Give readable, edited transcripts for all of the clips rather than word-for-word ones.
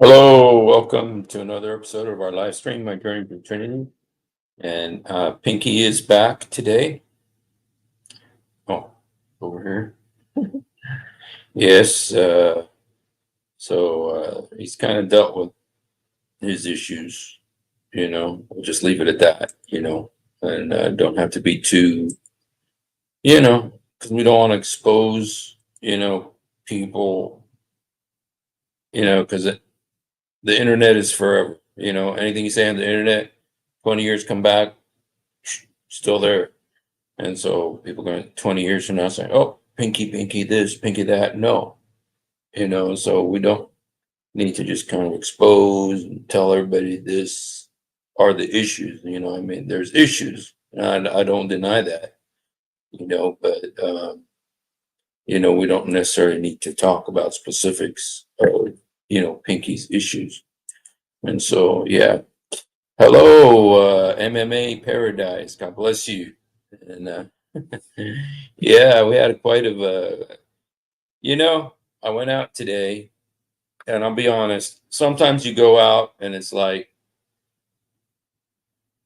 Hello, welcome to another episode of our live stream, My Journey to Trinity. And Pinky is back today. Oh, over here. Yes, he's kind of dealt with his issues, we'll just leave it at that, and don't have to be too, because we don't want to expose, people, because the internet is forever. Anything you say on the internet, 20 years come back, still there. And so people going 20 years from now saying, oh, Pinky this, Pinky that. No, so we don't need to just kind of expose and tell everybody this are the issues. I mean, there's issues. And I don't deny that, but, we don't necessarily need to talk about specifics of, Pinky's issues. And so, yeah. Hello, MMA Paradise. God bless you. And yeah, we had quite of a, I went out today, and I'll be honest, sometimes you go out and it's like,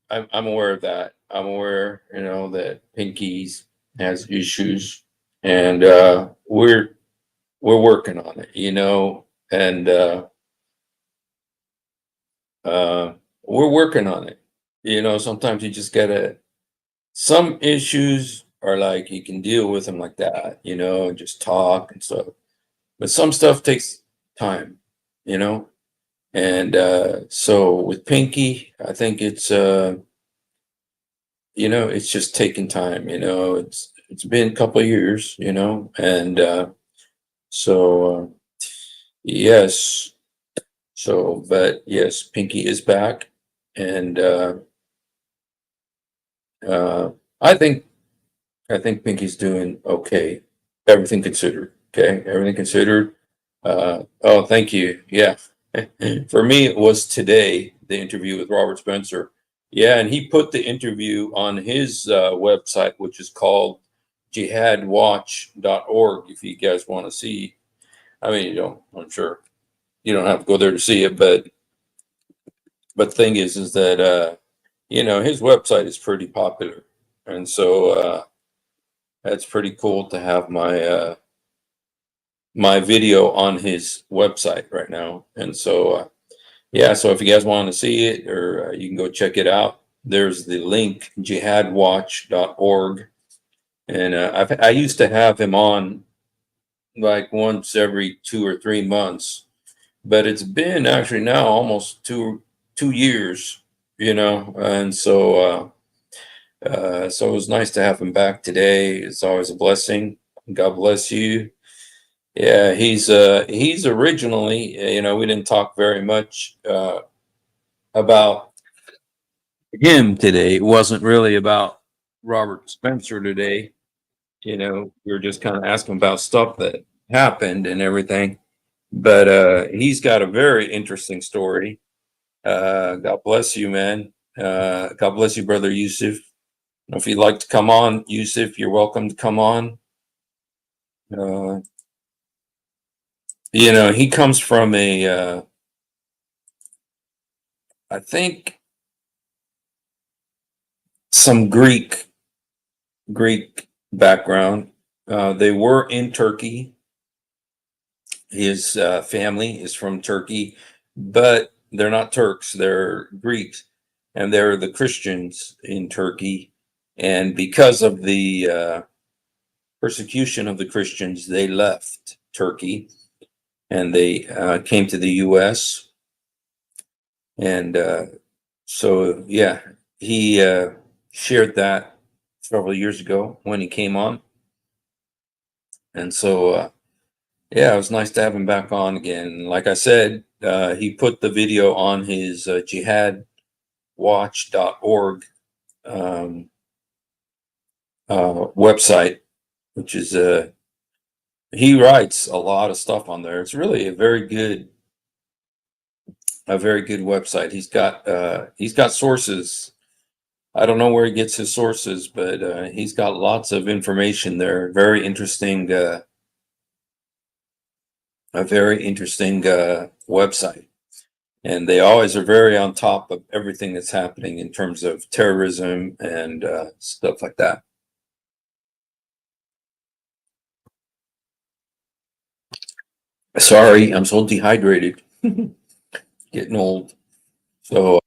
I'm aware of that. I'm aware, that Pinky's has issues, and we're working on it, and we're working on it. Sometimes you just gotta, some issues are like you can deal with them like that, and just talk and stuff. But some stuff takes time, you know. And so with Pinky, I think it's just taking time. It's been a couple of years, and so yes. So, but yes, Pinky is back, and uh, I think I think Pinky's doing okay, everything considered. Okay, everything considered. Oh, thank you. Yeah. For me, it was today, the interview with Robert Spencer. Yeah, and he put the interview on his website, which is called jihadwatch.org. If you guys want to see, I mean, I'm sure you don't have to go there to see it, but the thing is that, his website is pretty popular. And so that's pretty cool to have my video on his website right now. And so, yeah, so if you guys want to see it, or you can go check it out, there's the link, jihadwatch.org. And I used to have him on like once every 2 or 3 months, but it's been actually now almost two years, and so it was nice to have him back today. It's always a blessing. God bless you. Yeah, he's originally, we didn't talk very much about him today. It wasn't really about Robert Spencer today. We were just kind of asking about stuff that happened and everything. But he's got a very interesting story. God bless you, man. God bless you, brother Yusuf. If you'd like to come on, Yusuf, you're welcome to come on. Uh, he comes from I think some Greek background. They were in Turkey. His family is from Turkey, but they're not Turks. They're Greeks, and they're the Christians in Turkey. And because of the persecution of the Christians, they left Turkey and they came to the U.S. And so, yeah, he shared that several years ago when he came on. And so, yeah, it was nice to have him back on again. Like I said, he put the video on his jihadwatch.org website, which is he writes a lot of stuff on there. It's really a very good website. He's got sources. I don't know where he gets his sources, but he's got lots of information there. Very interesting, a very interesting website. and they always are very on top of everything that's happening in terms of terrorism and stuff like that. Sorry, I'm so dehydrated. Getting old. So,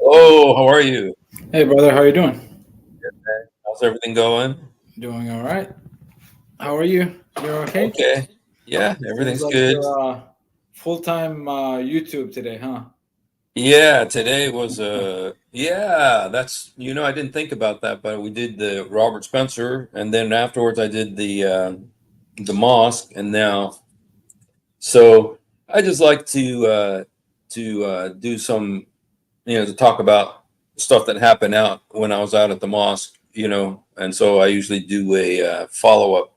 oh, how are you? Hey brother, how you doing? How's everything going? Doing all right. How are you? You're okay? Okay. Yeah, Seems everything's like good. you're full-time YouTube today, huh? Yeah, today was yeah, that's I didn't think about that, but we did the Robert Spencer, and then afterwards I did the mosque, and now so I just like to do some to talk about stuff that happened out when I was out at the mosque, and so I usually do a follow-up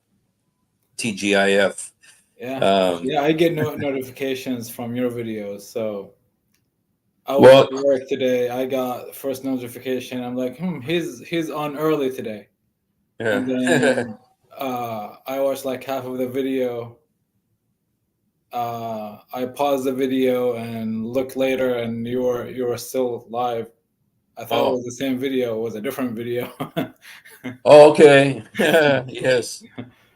TGIF. Yeah. Um, Yeah, I get notifications from your videos. So I was at well, work today. I got the first notification. I'm like, he's on early today. And yeah. then I watched like half of the video. I paused the video and looked later, and you were still live. I thought it was Oh, the same video. It was a different video. oh, okay. Yes.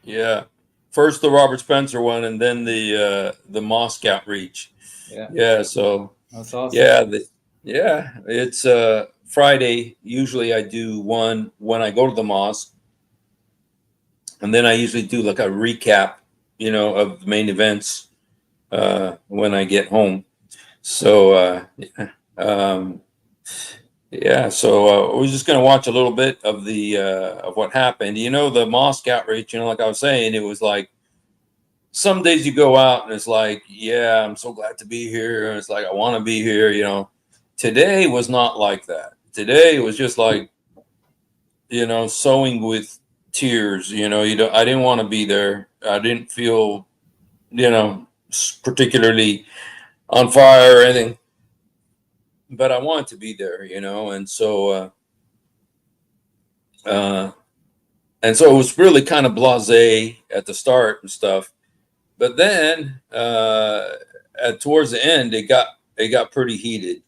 Yeah. First the Robert Spencer one, and then the mosque outreach. Yeah, Yeah. So that's awesome. yeah, it's Friday. Usually I do one when I go to the mosque, and then I usually do like a recap, of the main events when I get home. So um, yeah, so we're just going to watch a little bit of the of what happened. The mosque outreach. Like I was saying, it was like some days you go out and it's like, yeah, I'm so glad to be here. And it's like I want to be here. Today was not like that. Today was just like sowing with tears. I didn't want to be there. I didn't feel particularly on fire or anything, but I wanted to be there. And so. Uh, and so it was really kind of blasé at the start and stuff, but then towards the end it got pretty heated,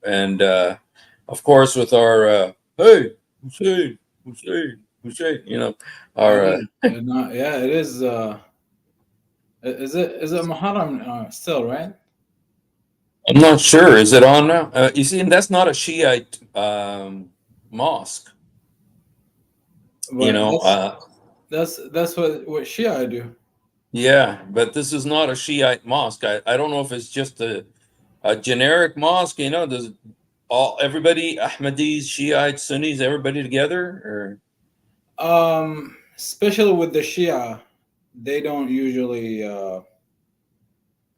and of course with our hey Hussein, Hussein, Hussein, It our is. Not, yeah, it is. Is it Muharram still, right? I'm not sure, is it on now? You see, and that's not a Shiite mosque, you But know that's uh, that's what Shia do. yeah, but this is not a Shiite mosque. I don't know if it's just a generic mosque, does everybody, Ahmadis, Shiites, Sunnis, everybody together, or Especially with the Shia, they don't usually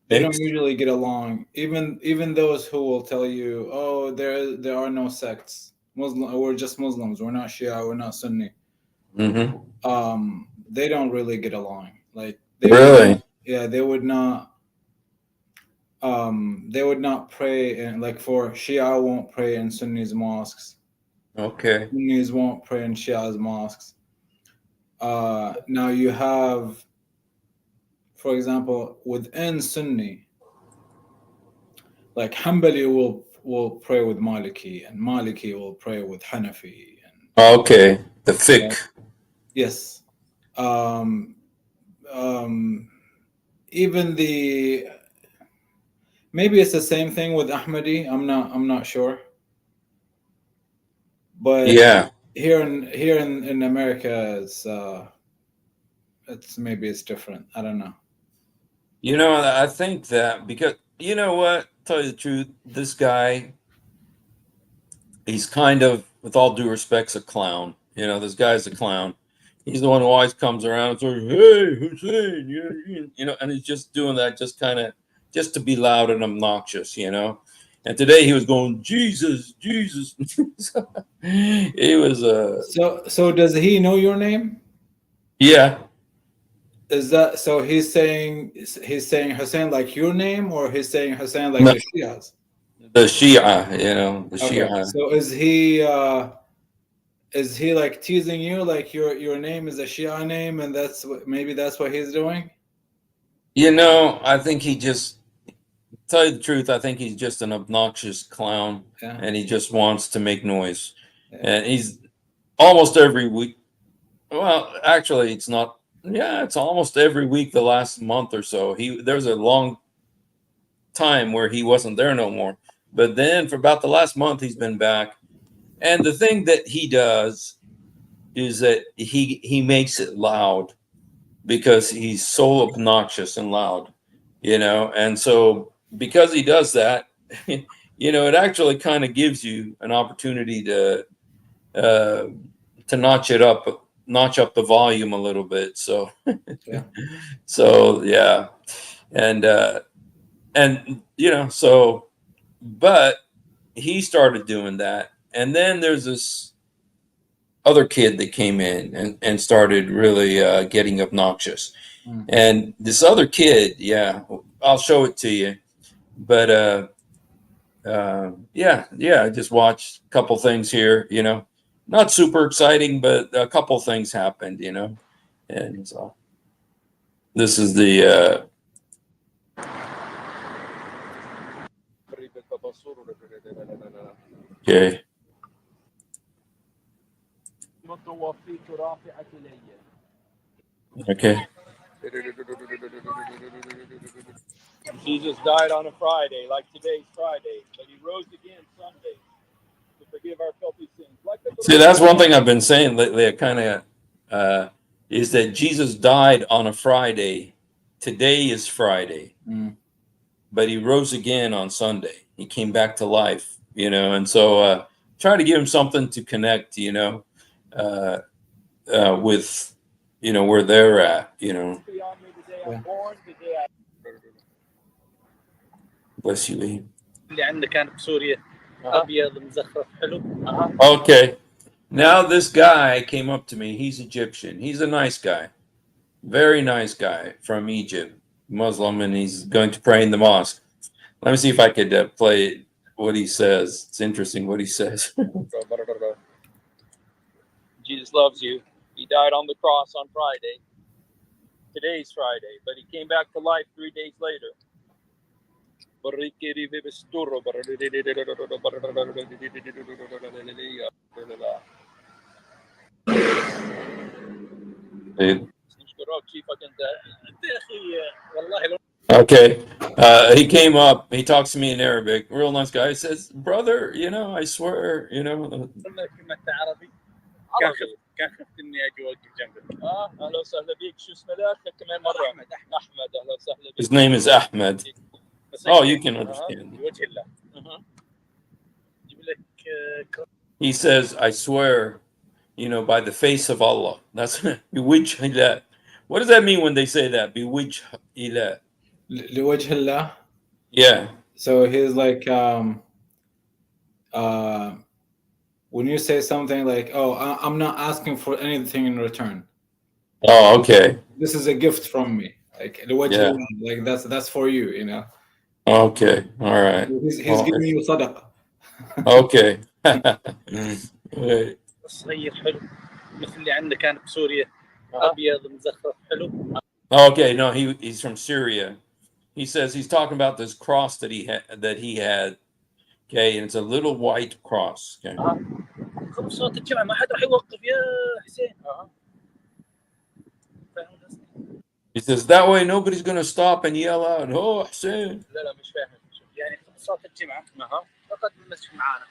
mixed? get along. Even those who will tell you, oh, there are no sects. Muslim, we're just Muslims. We're not Shia. We're not Sunni. Mm-hmm. They don't really get along. Like they would not. Really? Yeah, they would not pray, and like for Shia won't pray in Sunnis mosques. Okay. Sunnis won't pray in Shia's mosques. Now you have, for example, within Sunni, like Hanbali will pray with Maliki, and Maliki will pray with Hanafi, and Okay. The yeah, fiqh. yes. Um, um, Even the maybe it's the same thing with Ahmadi. I'm not sure, but Yeah. here in America, it's maybe it's different. I don't know. I think that because you know what, tell you the truth, this guy, he's kind of, with all due respects, a clown. This guy's a clown. He's the one who always comes around and says, "Hey, Hussein," and he's just doing that, just kind of, just to be loud and obnoxious. And today he was going, "Jesus, Jesus." He was So does he know your name? yeah, Is that so? He's saying Hussein like your name, or he's saying Hussein like no, the Shias? the Shia, the Okay, Shia. so is he like teasing you like your name is a Shia name, and maybe that's what he's doing? I think he just, tell you the truth, I think he's just an obnoxious clown, Yeah. and he just wants to make noise. Yeah. And he's almost every week. Well, actually, it's not. Yeah, it's almost every week the last month or so. There's a long time where he wasn't there no more. But then for about the last month, he's been back. And the thing that he does is that he makes it loud because he's so obnoxious and loud, And so because he does that, it actually kind of gives you an opportunity uh, to notch up the volume a little bit. So Yeah. so yeah, and so but he started doing that, and then there's this other kid that came in and started really getting obnoxious. Mm. And this other kid, yeah, I'll show it to you. But yeah, I just watched a couple things here, not super exciting, but a couple things happened, And so this is the okay. Okay. Jesus died on a Friday, like today's Friday, but he rose again Sunday to forgive our filthy sins. See, that's one thing I've been saying lately. I kind of is that Jesus died on a Friday. Today is Friday, but he rose again on Sunday. He came back to life, and so try to give him something to connect, uh, with, where they're at, Yeah. Bless you, Lee. اللي عندنا كان بسوريا ابيض مزخرف حلو. Okay. Now this guy came up to me. He's Egyptian. He's a nice guy. Very nice guy from Egypt, Muslim, and he's going to pray in the mosque. Let me see if I could play what he says. It's interesting what he says. Jesus loves you. He died on the cross on Friday. Today's Friday, but he came back to life 3 days later. Okay. He came up, he talks to me in Arabic, real nice guy. He says, brother, I swear, كان خفت اني اجي اوقف جنبك. اهلا وسهلا بيك. شو اسمه ذاك كمان مره؟ احمد. اهلا وسهلا بيك. His name is Ahmed. Oh, you can understand. بوجه الله. يجيب لك He says, I swear, by the face of Allah. That's بوجه الله. What does that mean when they say that? بوجه الله. لوجه الله. Yeah. So he's like, when you say something like, "Oh, I'm not asking for anything in return. Oh, okay. This is a gift from me." Like لوجه Yeah. الله. Like that's for you, Okay. All right. He's Well, giving you صدقة. Okay. صغير حلو مثل اللي عندنا كان بسوريا ابيض مزخرف حلو. Okay, no, he's from Syria. He says he's talking about this cross that he had. Okay, and it's a little white cross. Okay. خلص صلاة الجمعة ما حد راح يوقف يا حسين. He says that way nobody's going to stop and yell out, "Oh, Hussein." لا مش فاهم. يعني خلص صلاة الجمعة فقط المسجد معانا.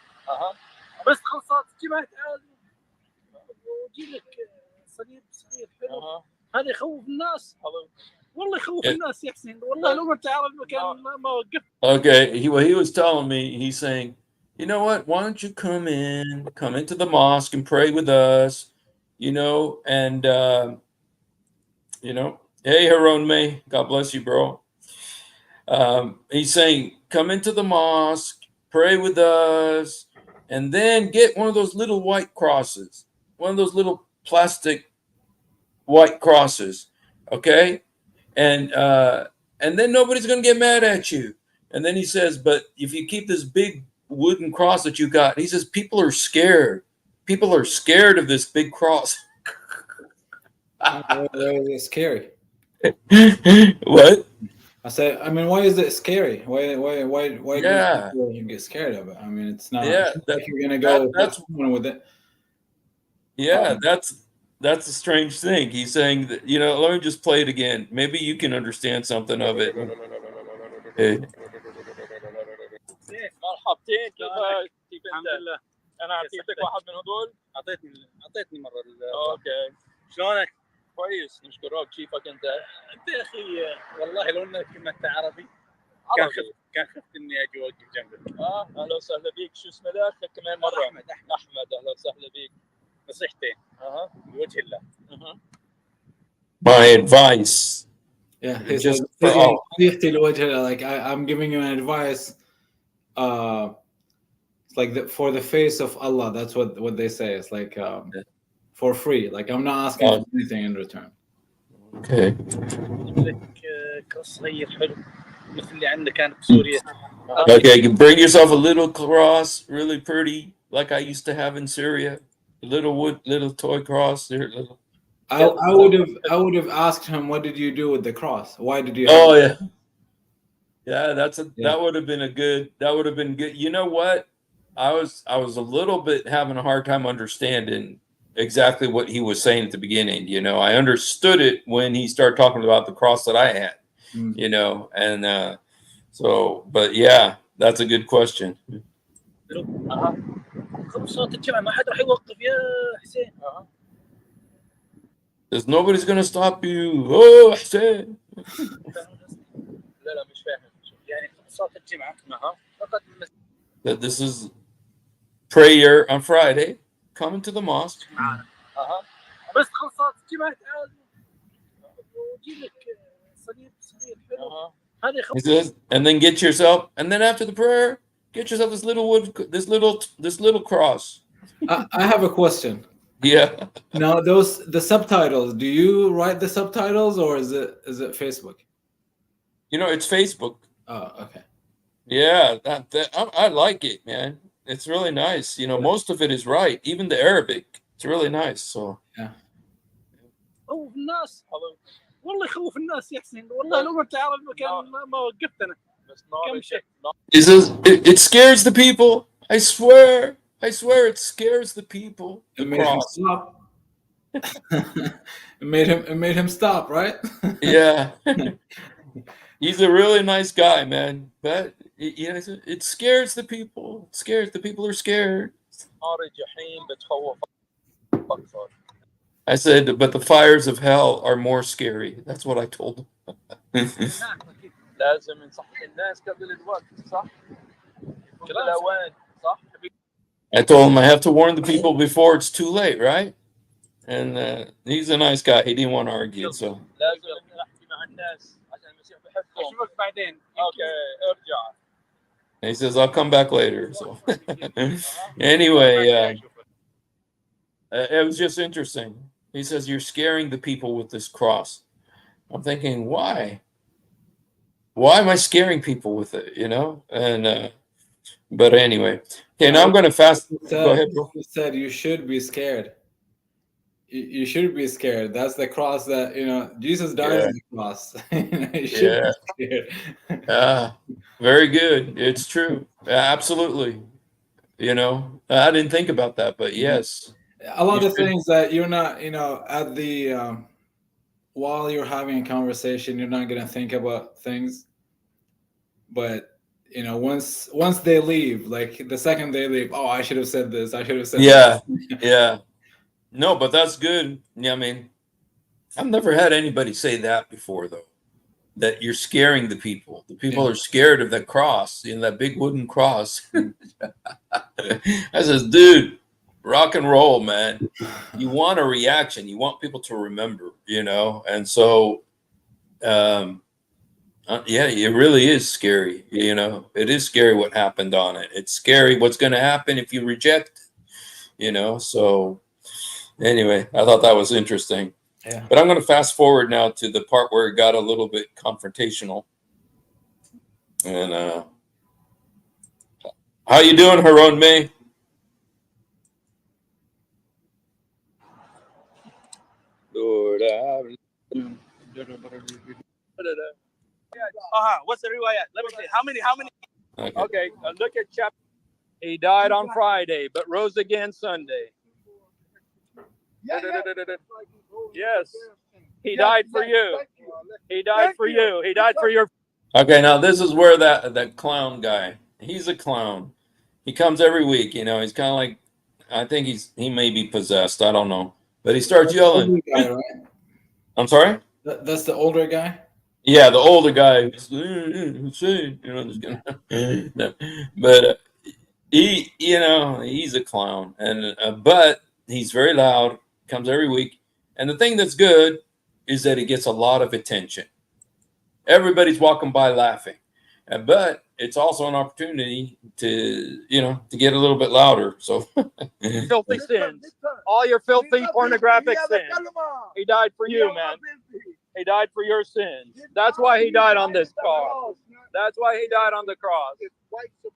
بس خلص صلاة الجمعة تعال وجيب لك صليب صغير حلو. هذا يخوف الناس. والله يخوف الناس يا حسين. والله لو ما تعرف المكان ما وقف. Okay, he was telling me, he's saying, you know what? Why don't you come into the mosque and pray with us, and hey, Haron May, God bless you, bro. He's saying, come into the mosque, pray with us, and then get one of those little white crosses, one of those little plastic white crosses, okay? And then nobody's going to get mad at you. And then he says, but if you keep this big wooden cross that you got, he says, people are scared. People are scared of this big cross. That was scary. What? I said, I mean, why is it scary? Why do Yeah, people get scared of it? I mean, it's not yeah, like you're gonna go hit that's someone with it. yeah, that's a strange thing. He's saying that, let me just play it again. Maybe you can understand something of it. Eh, مرحبتين كيف الحمد لله انا اعطيتك واحد من هدول اعطيتني مره اوكي شلونك كويس نشكرك كيفك انت يا اخي والله لو انك كنت عربي كان خفت اني اجي اوقف جنبك اهلا وسهلا بيك شو اسمه ذاك كمان مره احمد اهلا وسهلا بيك نصيحتين بوجه الله My advice, Yeah, he just said, for all. like I'm giving you an advice. It's like for the face of Allah. That's what they say. It's like for free. Like I'm not asking for anything in return. Okay. لك كروس صغير حلو مثل اللي عندنا كان بسوريا Okay, you bring yourself a little cross, really pretty, like I used to have in Syria. A little toy cross. There, little. I would have asked him, what did you do with the cross? Why did you have Oh yeah, yeah. Yeah. That would have been good. You know what? I was a little bit having a hard time understanding exactly what he was saying at the beginning. I understood it when he started talking about the cross that I had. And so, but yeah, that's a good question. صوت الجمعة ما حد راح يوقف يا حسين Because nobody's gonna stop you. Oh, Hussein. لا لا مش فاهم يعني صوت الجمعة فقط That this is prayer on Friday. Coming to the mosque. معانا بس تخلص صلاة الجمعة تعال وجيب لك صليب صغير حلو هذا He says, and then and then after the prayer, get yourself this little cross. I have a question. Yeah. Now, the subtitles. Do you write the subtitles or is it Facebook? It's Facebook. Oh, okay. Yeah, I like it, man. It's really nice. Most of it is right. Even the Arabic, it's really nice. So. Yeah. خوف الناس والله يخوف الناس يا حسين والله لو ما تعرف المكان ما وقفت انا بس كم شيء He says it scares the people. I swear it scares the people. It made him stop. It made him stop, right? Yeah. He's a really nice guy, man. But it scares the people. The people are scared. I said, but the fires of hell are more scary. That's what I told him. لازم نصحح الناس قبل الوقت صح؟ الأوان صح؟ I told him I have to warn the people before it's too late, right? And he's a nice guy. He didn't want to argue, so. لازم نحكي مع الناس عشان المسيح بحبهم. أشوفك بعدين. Okay, ارجع. And he says, I'll come back later. So anyway, it was just interesting. He says, you're scaring the people with this cross. I'm thinking, why? Why am I scaring people with it? And but anyway, okay. Now I'm going to fast. Go ahead, bro. You said you should be scared. You should be scared. That's the cross that Jesus died on the cross. You should be scared. Very good. It's true. Absolutely. I didn't think about that, but yes. A lot of things that you're not, at the while you're having a conversation, you're not gonna think about things. But once they leave, like the second they leave, oh, I should have said this. I should have said that. Yeah. No, but that's good. Yeah, I mean, I've never had anybody say that before, though. That you're scaring the people. The people are scared of that cross, that big wooden cross. I says, dude, rock and roll, man. You want a reaction. You want people to remember, And so, yeah, it really is scary. It is scary what happened on it. It's scary what's going to happen if you reject, So anyway, I thought that was interesting. Yeah. But I'm going to fast forward now to the part where it got a little bit confrontational. And how you doing, Haron May? Lord, What's the riwayat? Let me see. How many? Okay. Okay, look at chapter. He died on Friday, but rose again Sunday. Yes, he died for you. He died for you. He died for your. Okay, now this is where that clown guy. He's a clown. He comes every week. You know, he's kind of like, I think he may be possessed. I don't know, but he starts yelling. Older guy, right? I'm sorry. That's the older guy. Yeah, the older guy. You know, just gonna, no. But he's a clown, and but he's very loud. Comes every week, and the thing that's good is that he gets a lot of attention. Everybody's walking by laughing, but it's also an opportunity to get a little bit louder. So Filthy sins, all your filthy pornographic sins. He died for you, man. He died for your sins. That's why he died on this cross. That's why he died on the cross.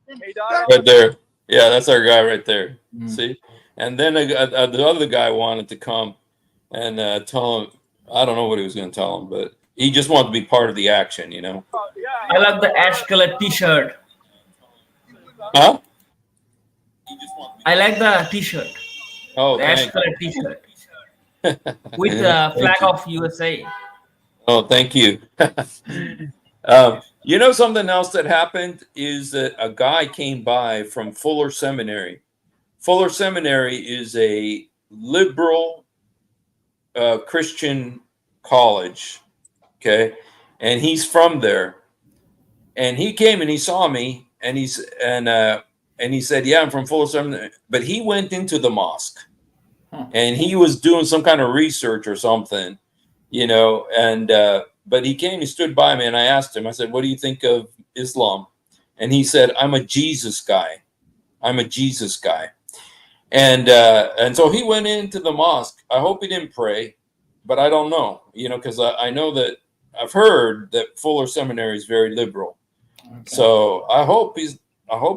He died right there. Yeah, that's our guy right there. Mm. See, and then the other guy wanted to come and tell him. I don't know what he was going to tell him, but he just wanted to be part of the action. I love the ash colored T-shirt. Huh? I like the T-shirt. Oh, The ash thank colored T-shirt with the flag you. of USA. Oh, thank you. Something else that happened is that a guy came by from Fuller Seminary. Fuller Seminary is a liberal Christian college, okay, and he's from there. And he came and he saw me, and he said, "Yeah, I'm from Fuller Seminary." But he went into the mosque, and he was doing some kind of research or something, but he came, he stood by me, and I asked him, I said, "What do you think of Islam?" And he said, "I'm a Jesus guy. I'm a Jesus guy." And so he went into the mosque. I hope he didn't pray, but I don't know, because I know that I've heard that Fuller Seminary is very liberal. Okay. So I hope he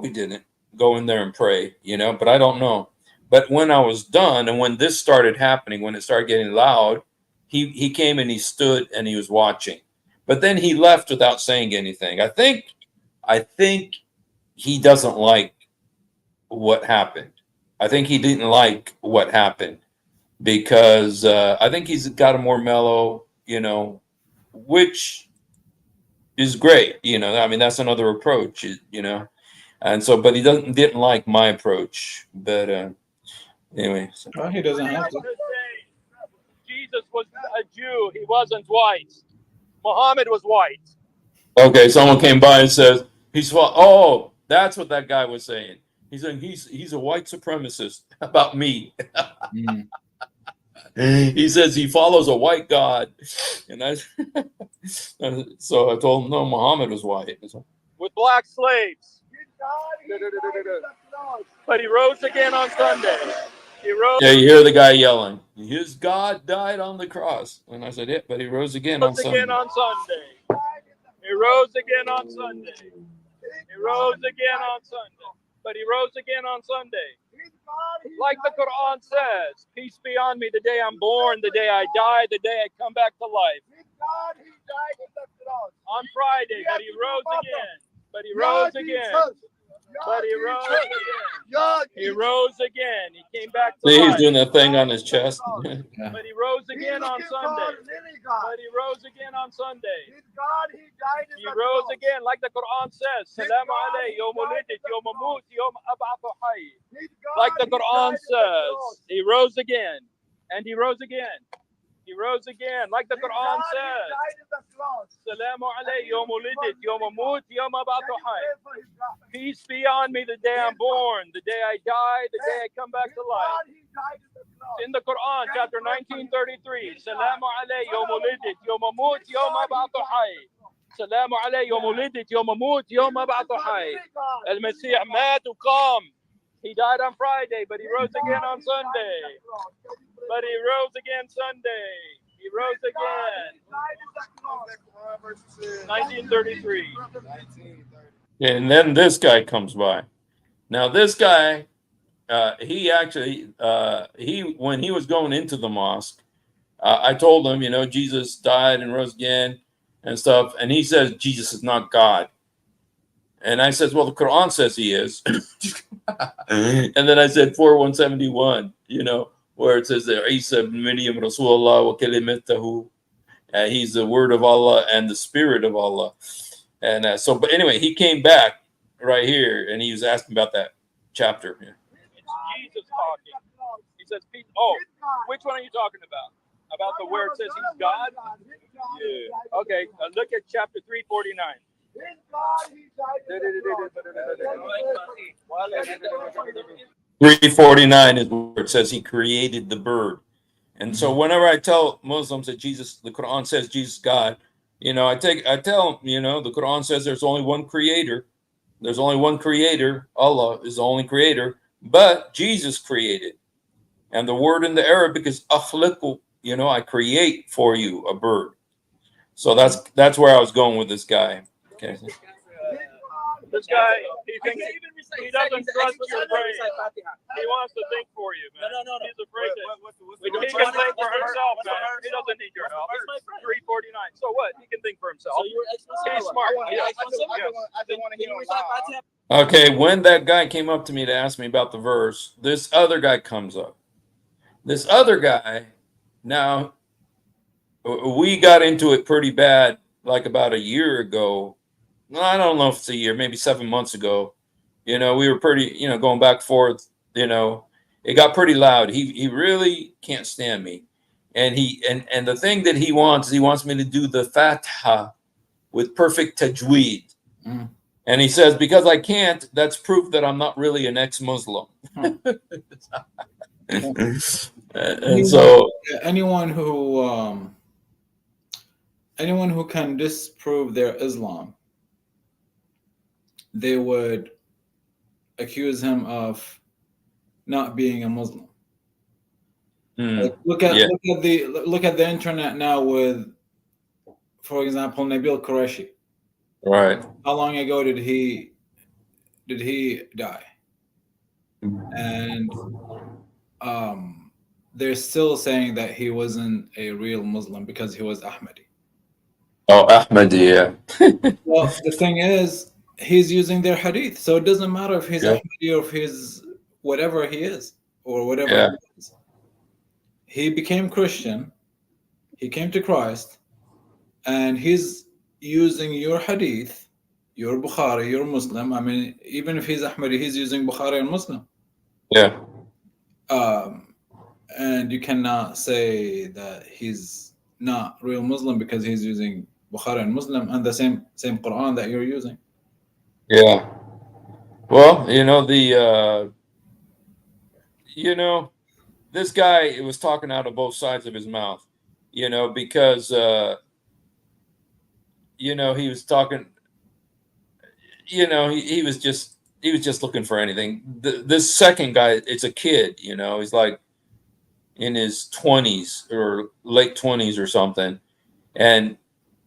didn't go in there and pray, but I don't know. But when I was done, and when this started happening, when it started getting loud, he came and he stood and he was watching. But then he left without saying anything. I think he doesn't like what happened. I think he didn't like what happened because I think he's got a more mellow, which is great. I mean, that's another approach, and so, but he didn't like my approach. But anyway, so. Well, he doesn't have to. Jesus was a Jew. He wasn't white. Muhammad was white. Okay, someone came by and says oh, that's what that guy was saying. He's saying he's a white supremacist about me. Mm. He says he follows a white God, and so I told him no, Muhammad was white with black slaves. But he rose again on Sunday. He rose. Yeah, you hear the guy yelling, "His God died on the cross," and I said, "Yeah, but he rose again on Sunday." He rose again on Sunday. He rose again on Sunday. But he rose again on Sunday. Like the Quran says, "Peace be on me the day I'm born, the day I die, the day I come back to life." On Friday, but he rose again. But he rose again. But he rose again. He rose again. He came back to See, life. he's doing that thing on his chest. Yeah. But he rose again on Sunday. But he rose again on Sunday. He rose again, like the Quran says. Salamu alayhi, yawm ulidit, yawm amut, yawm ab'athu hayy. Like the Quran says, he rose again. And he rose again. He rose again, like the Quran says. Salamu alayhi, yawm ulidit, yawm amut, yawm ab'athu hayy. Peace be on me the day I'm born, the day I die, the day I come back to life. In the Quran, chapter 1933, Salamu alayhi yawm ulidit, yawm amut, yawm ab'athu hayy. Salamu alayhi yawm ulidit, yawm amut, yawm ab'athu hayy. Al-Masih mat uqam. He died on Friday, but he rose again on Sunday. But he rose again Sunday. He rose again. 1933. And then this guy comes by. Now this guy, he actually, when he was going into the mosque, I told him, Jesus died and rose again. and stuff. And he says Jesus is not God. And I says, well, the Quran says he is. And then I said 4171, where it says that Isa ibn Maryam Rasulullah wa kalimatahu. He's the word of Allah and the spirit of Allah. And but anyway, he came back right here and he was asking about that chapter. Yeah. It's Jesus talking. He says, oh, which one are you talking about? About the where it says he's God? Yeah. Okay, look at chapter 349. 349 is where it says he created the bird. And so whenever I tell Muslims that the Quran says Jesus is God, I tell them, the Quran says there's only one creator. There's only one creator. Allah is the only creator, but Jesus created. And the word in the Arabic is akhliqu, I create for you a bird. So that's where I was going with this guy. Okay. This guy, he thinks he doesn't trust the brain. He wants to think for you, man. No. He's afraid that he can think for himself, man. He doesn't need your help. 349. So what? He can think for himself. He's smart. Okay, when that guy came up to me to ask me about the verse, this other guy comes up. This other guy, now, we got into it pretty bad like about a year ago. I don't know if it's a year, maybe 7 months ago. We were pretty, going back and forth. It got pretty loud. He really can't stand me, and and the thing that he wants me to do the Fatiha with perfect tajweed. And he says because I can't, that's proof that I'm not really an ex-Muslim. And so anyone who can disprove their Islam, they would accuse him of not being a Muslim. Like, look at the internet now with, for example, Nabil Qureshi. Right. How long ago did he die? And they're still saying that he wasn't a real Muslim because he was Ahmadi. Oh, Ahmadi, yeah. Well, the thing is, he's using their hadith, so it doesn't matter if he's Ahmadi or if he's whatever he is or whatever he is. He became Christian, he came to Christ, and he's using your hadith, your Bukhari, your Muslim. I mean, even if he's Ahmadi, he's using Bukhari and Muslim. Yeah. And you cannot say that he's not real Muslim because he's using Bukhari and Muslim and the same Quran that you're using. Yeah. Well, this guy was talking out of both sides of his mouth, because, he was talking, he was just looking for anything. This second guy, it's a kid, he's like in his 20s or late 20s or something.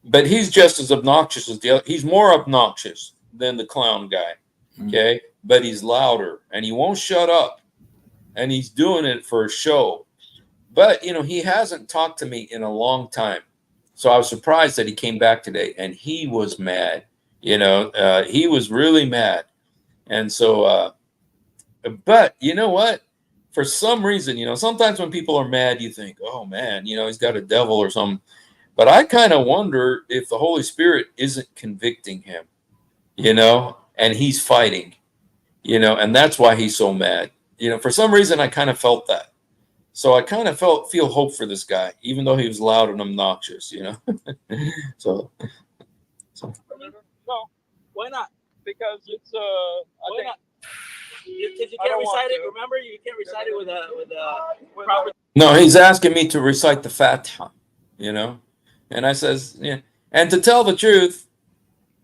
But he's just as obnoxious as the other. He's more obnoxious than the clown guy. Okay. But he's louder and he won't shut up, and he's doing it for a show. But, he hasn't talked to me in a long time. So I was surprised that he came back today, and he was mad. He was really mad. And so, but you know what? For some reason, sometimes when people are mad, you think, oh man, he's got a devil or something. But I kind of wonder if the Holy Spirit isn't convicting him, and he's fighting, and that's why he's so mad. For some reason, I kind of felt that. So I kind of feel hope for this guy, even though he was loud and obnoxious, So. No, why not? Because it's why not? Because you can't recite it. Remember, you can't recite it with a proper. No, he's asking me to recite the Fatiha, and I says, yeah. And to tell the truth,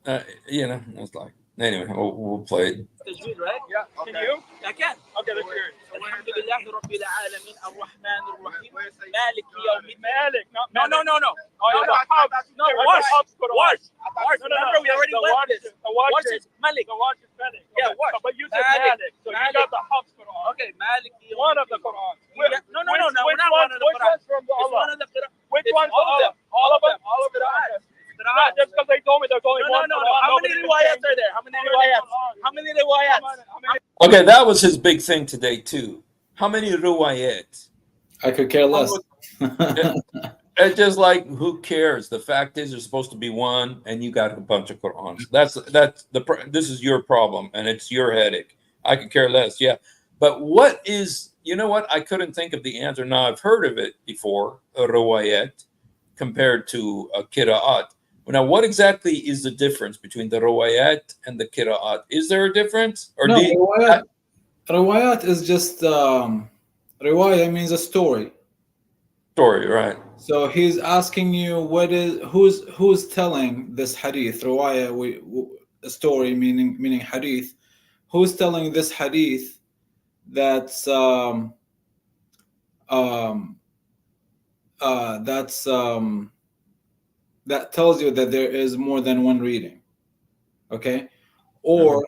it's like, anyway, we'll play it. Tajweed, right? Yeah. Okay. Can you? I can. Okay, let's hear it. الحمد لله رب العالمين الرحمن الرحيم مالك يوم الدين. Malik, not No. Oh, yeah, No, wash. Remember, we already went this. Wash is Malik. The watch is Malik. Yeah, Okay, wash. but you said Malik. Malik, so you got the Hafs Quran. Okay, Malik. One of the Qurans. No, not one of the Which Quran. one's from the It's Allah? one of the Quran. Which It's one's all of Allah? them. All of them. All of them. Qur'an. Okay, that was his big thing today too. How many ruwayat? I could care less. It's just like, who cares? The fact is, there's supposed to be one, and you got a bunch of Qur'ans. This is your problem, and it's your headache. I could care less. Yeah, but what is? You know what? I couldn't think of the answer. Now I've heard of it before, a riwayat, compared to a qira'at. Now, what exactly is the difference between the riwayat and the qira'at? Is there a difference, or No, riwayat is just riwayah means a story. story, right? So he's asking you who's telling this hadith, riwayah, a story meaning hadith. Who's telling this hadith that's that tells you that there is more than one reading, okay? Or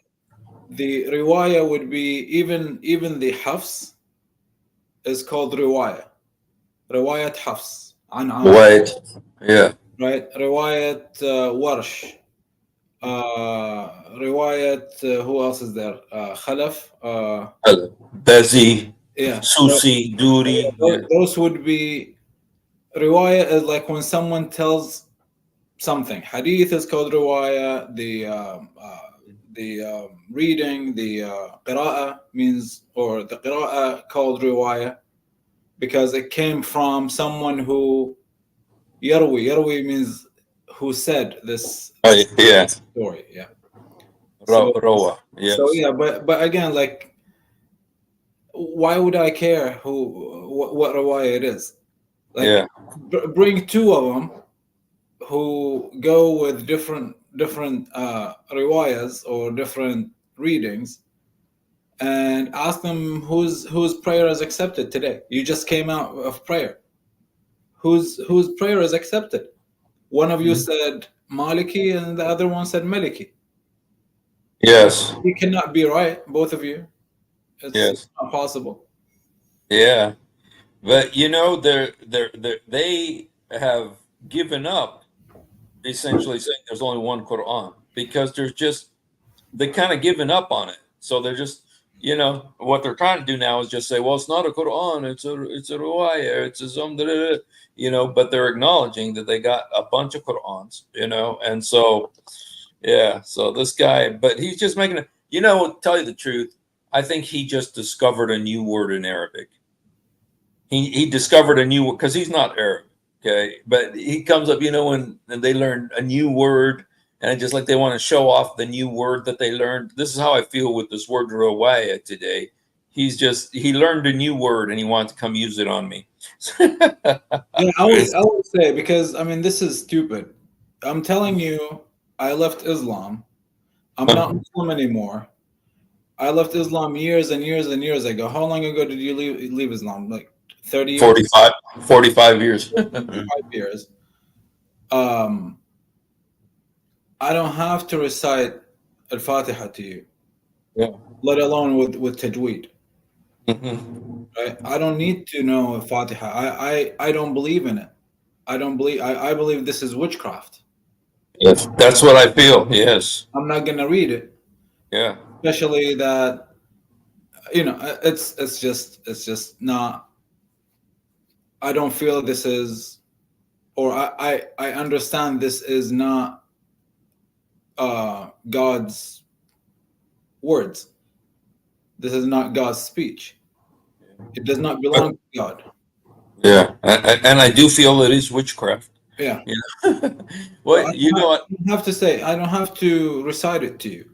the riwayah would be even the hafs is called riwayah hafs an Right. Yeah. right? Riwayat warsh, riwayat who else is there? Khalaf, Bezi, yeah, Susi, Duri. those would be riwayah. Is like when someone tells something. Hadith is called riwayah. The reading, the qira'ah means, or the qira'ah called riwayah, because it came from someone who yarwi means who said this Yeah. story. Yeah. Rawa. Yes. So yeah, but again, like, why would I care what riwayah it is? Like, Yeah. Bring two of them who go with different riwayas or different readings, and ask them whose prayer is accepted today. You just came out of prayer. Whose prayer is accepted? One of you said Maliki, and the other one said Maliki. Yes. You cannot be right, both of you. It's not possible. Yeah. But you know, they have given up, essentially saying there's only one Quran, because they kind of given up on it. So they're just, what they're trying to do now is just say, well, it's not a Quran, it's a ruwayah, it's a but they're acknowledging that they got a bunch of Qurans, and so so this guy, but he's just making it, tell you the truth, I think he just discovered a new word in Arabic. He discovered a new word, because he's not Arab, okay, but he comes up, when they learn a new word, and just like they want to show off the new word that they learned. This is how I feel with this word riwayah today. He learned a new word, and he wants to come use it on me. Yeah, I would say, because this is stupid. I'm telling you, I left Islam. I'm not Muslim anymore. I left Islam years and years and years ago. How long ago did you leave Islam? Like 30 years? 45 years. 45 years. I don't have to recite Al-Fatiha to you, let alone with tajweed. Right? I don't need to know Fatiha. I don't believe in it. I believe this is witchcraft. Yes, that's what I feel. Yes. I'm not gonna read it. Yeah. Especially that, it's just not. I don't feel this is, or I understand this is not God's words. This is not God's speech. It does not belong to God. Yeah, and I do feel it is witchcraft. Yeah. Well, I don't have to say. I don't have to recite it to you.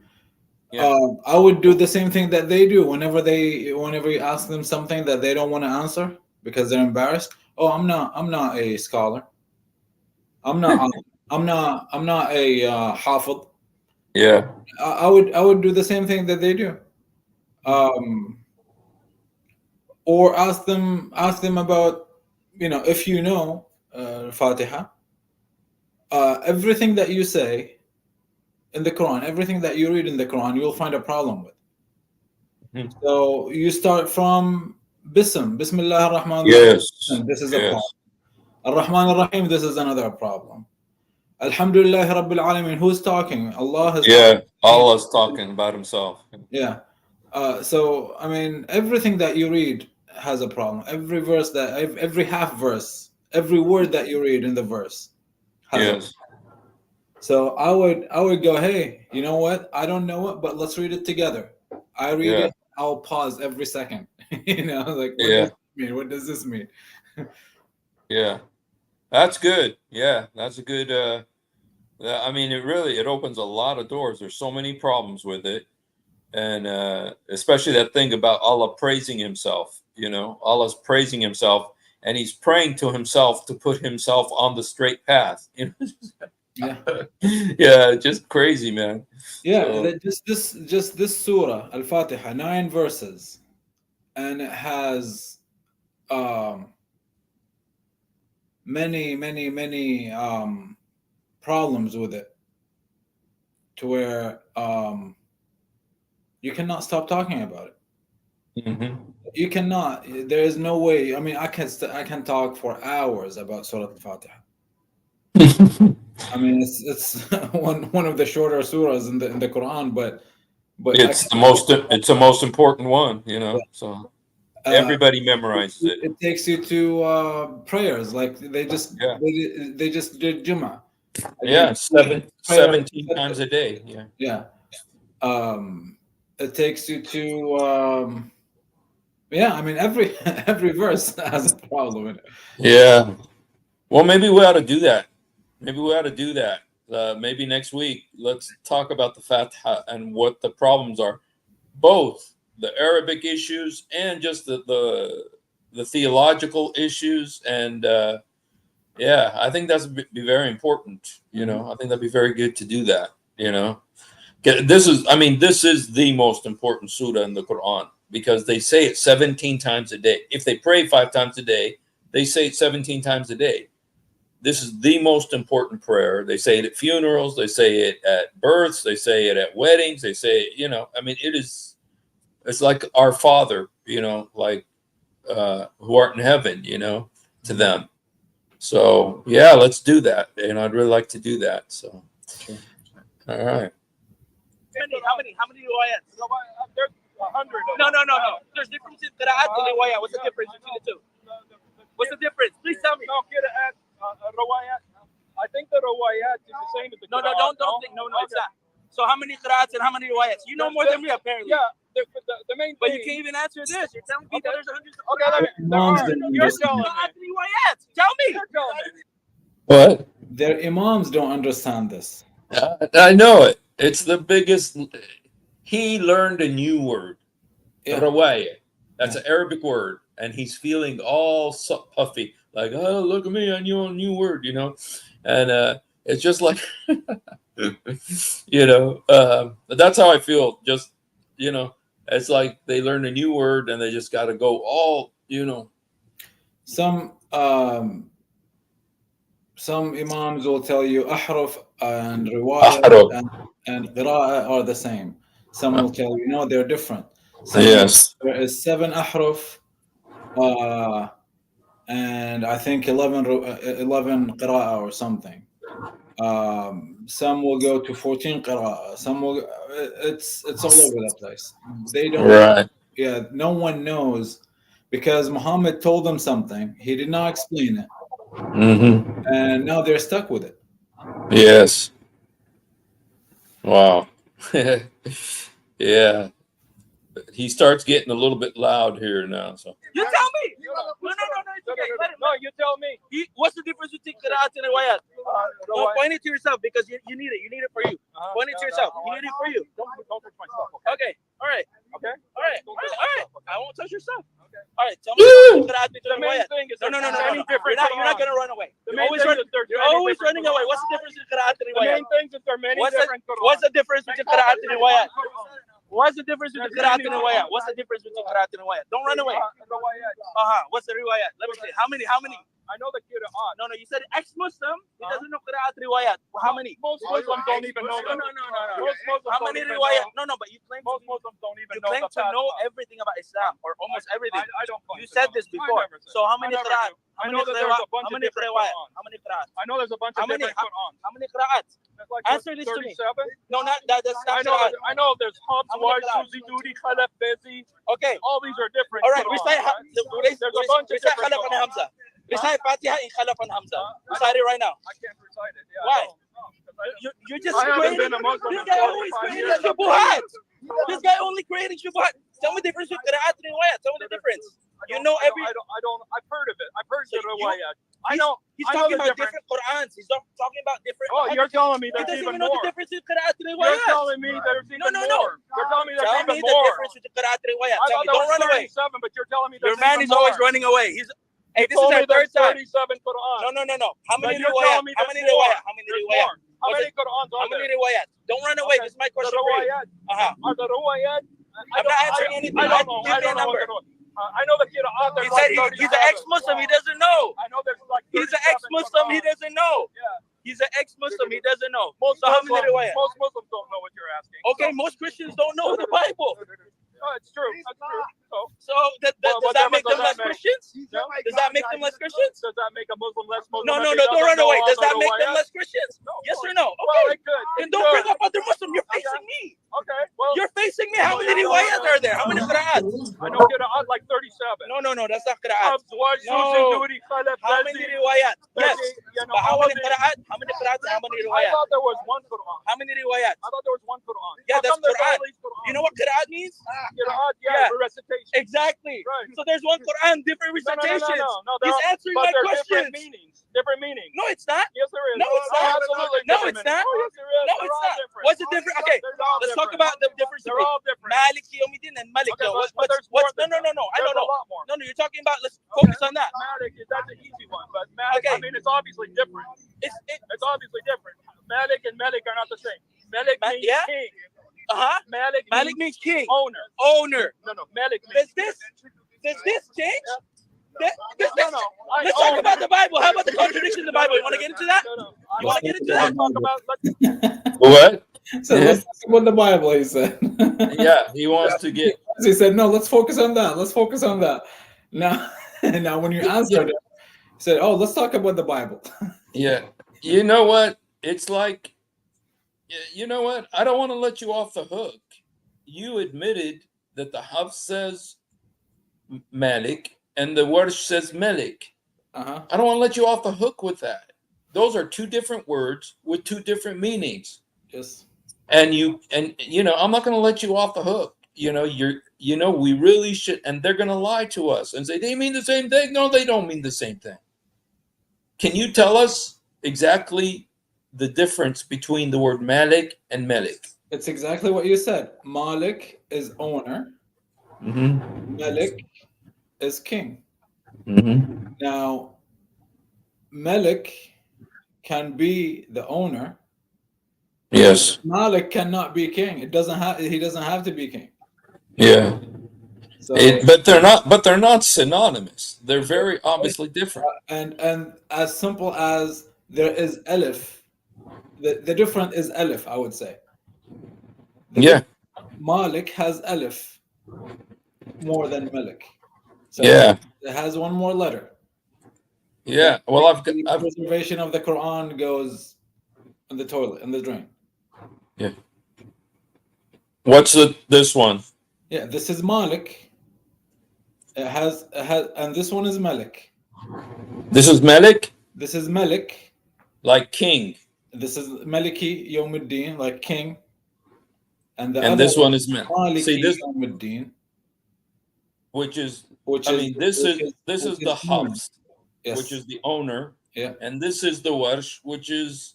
Yeah. I would do the same thing that they do whenever you ask them something that they don't want to answer because they're embarrassed. Oh, I'm not a scholar. I'm not a hafid. Yeah. I would do the same thing that they do. Or ask them about, if you know Fatiha, everything that you say in the Quran, everything that you read in the Quran, you'll find a problem with. So you start from Bismillah ar-Rahman ar-Rahim. This is a problem. Ar-Rahman ar-Rahim, this is another problem. Alhamdulillah Rabbil Alameen. Who's talking? Allah is talking. Allah's talking about himself. Yeah. So I mean, everything that you read has a problem. Every verse every half verse, every word that you read in the verse has a. Yes. So I would go, hey, you know what? I don't know it, but let's read it together. I read Yeah. it. I'll pause every second. Like what Yeah. does this mean? What does this mean? Yeah. That's good. Yeah. That's a good. I mean, it opens a lot of doors. There's so many problems with it, and especially that thing about Allah praising Himself. Allah's praising Himself, and He's praying to Himself to put Himself on the straight path. Yeah. Yeah, just crazy, man. Yeah, So just this surah, Al-Fatiha, 9 verses, and it has many problems with it, to where you cannot stop talking about it. mhm. You cannot. There is no way. I mean, I can talk for hours about Surah Al-Fatiha. I mean, it's one of the shorter surahs in the Quran, but I It's can. the most important one. So Uh, everybody memorizes it. it takes you to prayers. Like Yeah. they just did Jummah Yeah, again. Prayer. 17 times a day. Yeah. Yeah. It takes you to yeah. I mean, every every verse has a problem in it. Yeah. Well, maybe we ought to do that. Maybe we ought to do that. Maybe next week, let's talk about the Fatiha and what the problems are, both the Arabic issues and just the theological issues. And yeah, I think that's be very important. I think that'd be very good to do that. 'Kay, this is the most important surah in the Quran because they say it 17 times a day. If they pray 5 times a day, they say it 17 times a day. This is the most important prayer. They say it at funerals, they say it at births, they say it at weddings, they say it, it's like our Father, like who art in heaven, to them. So yeah, let's do that. I'd really like to do that. So Sure. all right. How many riwayat? There's 100. No. There's difference in qira'at and riwayat. What's the difference between the two? What's the difference? Please tell me. No, qira'at, riwayat. I think the riwayat is the same as the No, qira'at. don't think. No, it's not. So how many qira'ats and how many riwayats? You know more than me apparently. Yeah, the main But thing. you can't even answer this. You're telling people Okay. there's hundreds of Okay, let me. There Imams are. don't You're understand. telling qira'at me. and riwayats. Tell me. You're telling me. What? Their imams don't understand this. I know it. It's the biggest. He learned a new word, Yeah. rawaya. That's an Arabic word, and he's feeling all puffy, like, oh, look at me, I knew a new word, and it's just like, that's how I feel. Just, it's like they learn a new word, and they just got to go all, Some imams will tell you ahruf and riwayat Ahruf. and qira'ah are the same. Some will tell you no, they're different. Some Yes. there is 7 ahruf and I think 11 qira'ah or something. Some will go to 14 qira'ah. Some will. It's all over the place. They don't. Right. Yeah, no one knows because Muhammad told them something. He did not explain it, Mm-hmm. and now they're stuck with it. Yes. Wow. Yeah. He starts getting a little bit loud here now. So You tell me. No, it's okay. Let him. No, you tell me. What's the difference between qira'at and riwayat? Point it to yourself because you need it. You need it for you. Point it to yourself. You need it for you. Don't touch my stuff. Okay. All right. Okay. All right. I won't touch your stuff. Okay. All right. Tell me the qira'at The between main riwayat. thing is No. many different. You're not gonna run away. The You're main always thing running. is there's You're many always different running away. What's the difference between qira'at and The riwayat? main thing is there are many different. What's the difference between qira'at and riwayat? What's the difference between qira'at and riwayat? What's the difference between qira'at and riwayat? Don't run away. What's the riwayat? Let me see. How many? I know the qira'at. No, you said ex-Muslim. He doesn't know qira'at riwayat. How many? Most Muslims don't even know them. No. Most Muslims How don't many even riwayat? know. No, but you claim Most Muslims don't even you know claim the to know Fatiha. everything about Islam or almost everything. I don't claim You to said know. this I before. never said. So how many I never qira'at? do. I know that there's a bunch of different riwayat? Qur'ans. How many qira'at? I know there's a bunch How of many? different Qur'ans. How many qira'at? There's like Answer this to me. 37? No, not that. That's I not know. Quran. I know. There's Hubs, I'm gonna Waj, look it up. Suzi, Dudi, Khalaf, Bezi. Okay. All these are different. All right. Qur'an, Recite. right? There's a bunch of Recite different Khalaf and Qur'an. Hamza. Recite Fatiha in Khalaf and Hamza. Recite it right now. I can't recite it. Yeah, Why? I don't. You're just I haven't creating. been a Muslim This in guy always 45 creating years. shubuhat. This guy only creating shubuhat. Tell me the difference with Qira'at and riwayat. Tell me the difference. You know every. I don't. I've heard of it. I've heard So the riwayat. I He's, know. he's I know talking the about difference. different Qur'ans. He's not talking about different. Oh, you're telling me he there's doesn't even even know the more. difference between Qira'at and You're riwayat. telling me there's even No. more. You're telling me there's Tell even me the more. difference between Qira'at and riwayat. I Tell thought me. there Don't was run away. 37, but you're telling me Your there's man even is always more. running away. He's. Hey, this is told our me there's third time. 37 Qur'an. No. How But many you're riwayat? telling me How there's many more. riwayat? How many There's riwayat? more. How Was many it- Qur'ans How are many there? riwayat? Don't run away. Okay. This is my The question for you. riwayat. Uh-huh. Are the riwayat? I'm not answering anything. I don't know. Give I me a don't know what number. the I know the Qur'an. He There's said like he's an 37. ex-Muslim. He doesn't know. I know there's like He's an 37 ex-Muslim. He Qur'an. doesn't know. Yeah. He's an ex-Muslim. He doesn't know. Most So how many Muslims, riwayat? most Muslims don't know what you're asking. Okay, most Christians don't know the Bible. No, it's true. That's true. So does What that make them difference less does that make? Christians? No? Does that make them less Christians? Does that make a Muslim less Muslim? No, if he don't doesn't run know away. all Does the that make them riwayat? less Christians? No, Yes of or course. no? Well, Okay. it could. Then It don't could. bring up other Muslims. You're facing me. Okay. Well, You're facing me. How many riwayat are there? How many qira'at? I know Qur'an like 37. No. That's not qira'at. Hafs, Waj, No. Suzi, Dudi, Khalaf, How many Bezi, riwayat? Yes. Bezi, you know, But how all many of these. qira'at? How many qira'at and how many I riwayat? thought there was one Qur'an. How many riwayat? I thought there was one Qur'an. Yeah, How that's come there's Qur'an. all these Qur'an? You know what qira'at means? Qur'an, Yeah. for recitation. Exactly. Right. So there's one Quran, different recitations. No, He's they're answering but my they're questions. different meanings. Different meanings. No, it's not. Yes, there is. No, it's Oh, not. absolutely No, different it's not. meanings. Oh, yes, there is. No, They're it's all not. different. What's the difference? Okay, They're all let's talk different. about the difference They're between all different. Malik Yawmiddin and Malik. Okay, Though. but there's more What's than no. I that. don't There's know. a lot more. No, you're talking about. Let's focus on that. Malik, that's an easy one, but Malik, Okay. I mean, it's obviously different. It's It's obviously different. Malik and Malik are not the same. Malik means yeah? king. Malik means king. Owner. Owner. No, Malik means Does this change? no. Let's talk about the Bible. How about the contradiction in the Bible? You want to get into that? No. You want to get into that? Talk about. What? So let's talk about the Bible, he said. Yeah, he wants to get. He said, no, let's focus on that. Let's focus on that. Now when you answered it, he said, oh, let's talk about the Bible. Yeah, you know what? It's like, you know what? I don't want to let you off the hook. You admitted that the Hafs says Malik and the Warsh says Melik. Uh-huh. I don't want to let you off the hook with that. Those are two different words with two different meanings. Yes. And I'm not going to let you off the hook. We really should. And they're going to lie to us and say they mean the same thing. No, they don't mean the same thing. Can you tell us exactly the difference between the word Malik and Melik? It's exactly what you said. Malik is owner. Mm-hmm. Melik is king. Mm-hmm. Now, Melik can be the owner. Yes. Malik cannot be king. He doesn't have to be king. Yeah. So But they're not synonymous. They're very obviously different. and as simple as there is Alif, the different is Alif, I would say. Yeah. Malik has Alif more than Malik. So Yeah. it has one more letter. Yeah. Well, The preservation of the Quran goes in the toilet, in the drain. Yeah. What's this one? Yeah, this is Malik. It has, and this one is Malik. This is Melik, This is Malik. like king, This is Maliki Yawmuddin, like king. And and this one is Melik. Maliki See this, Yawmuddin, which is which I is mean, this is the owner. Hafs, Yes. which is the owner, Yeah. and this is the Warsh, which is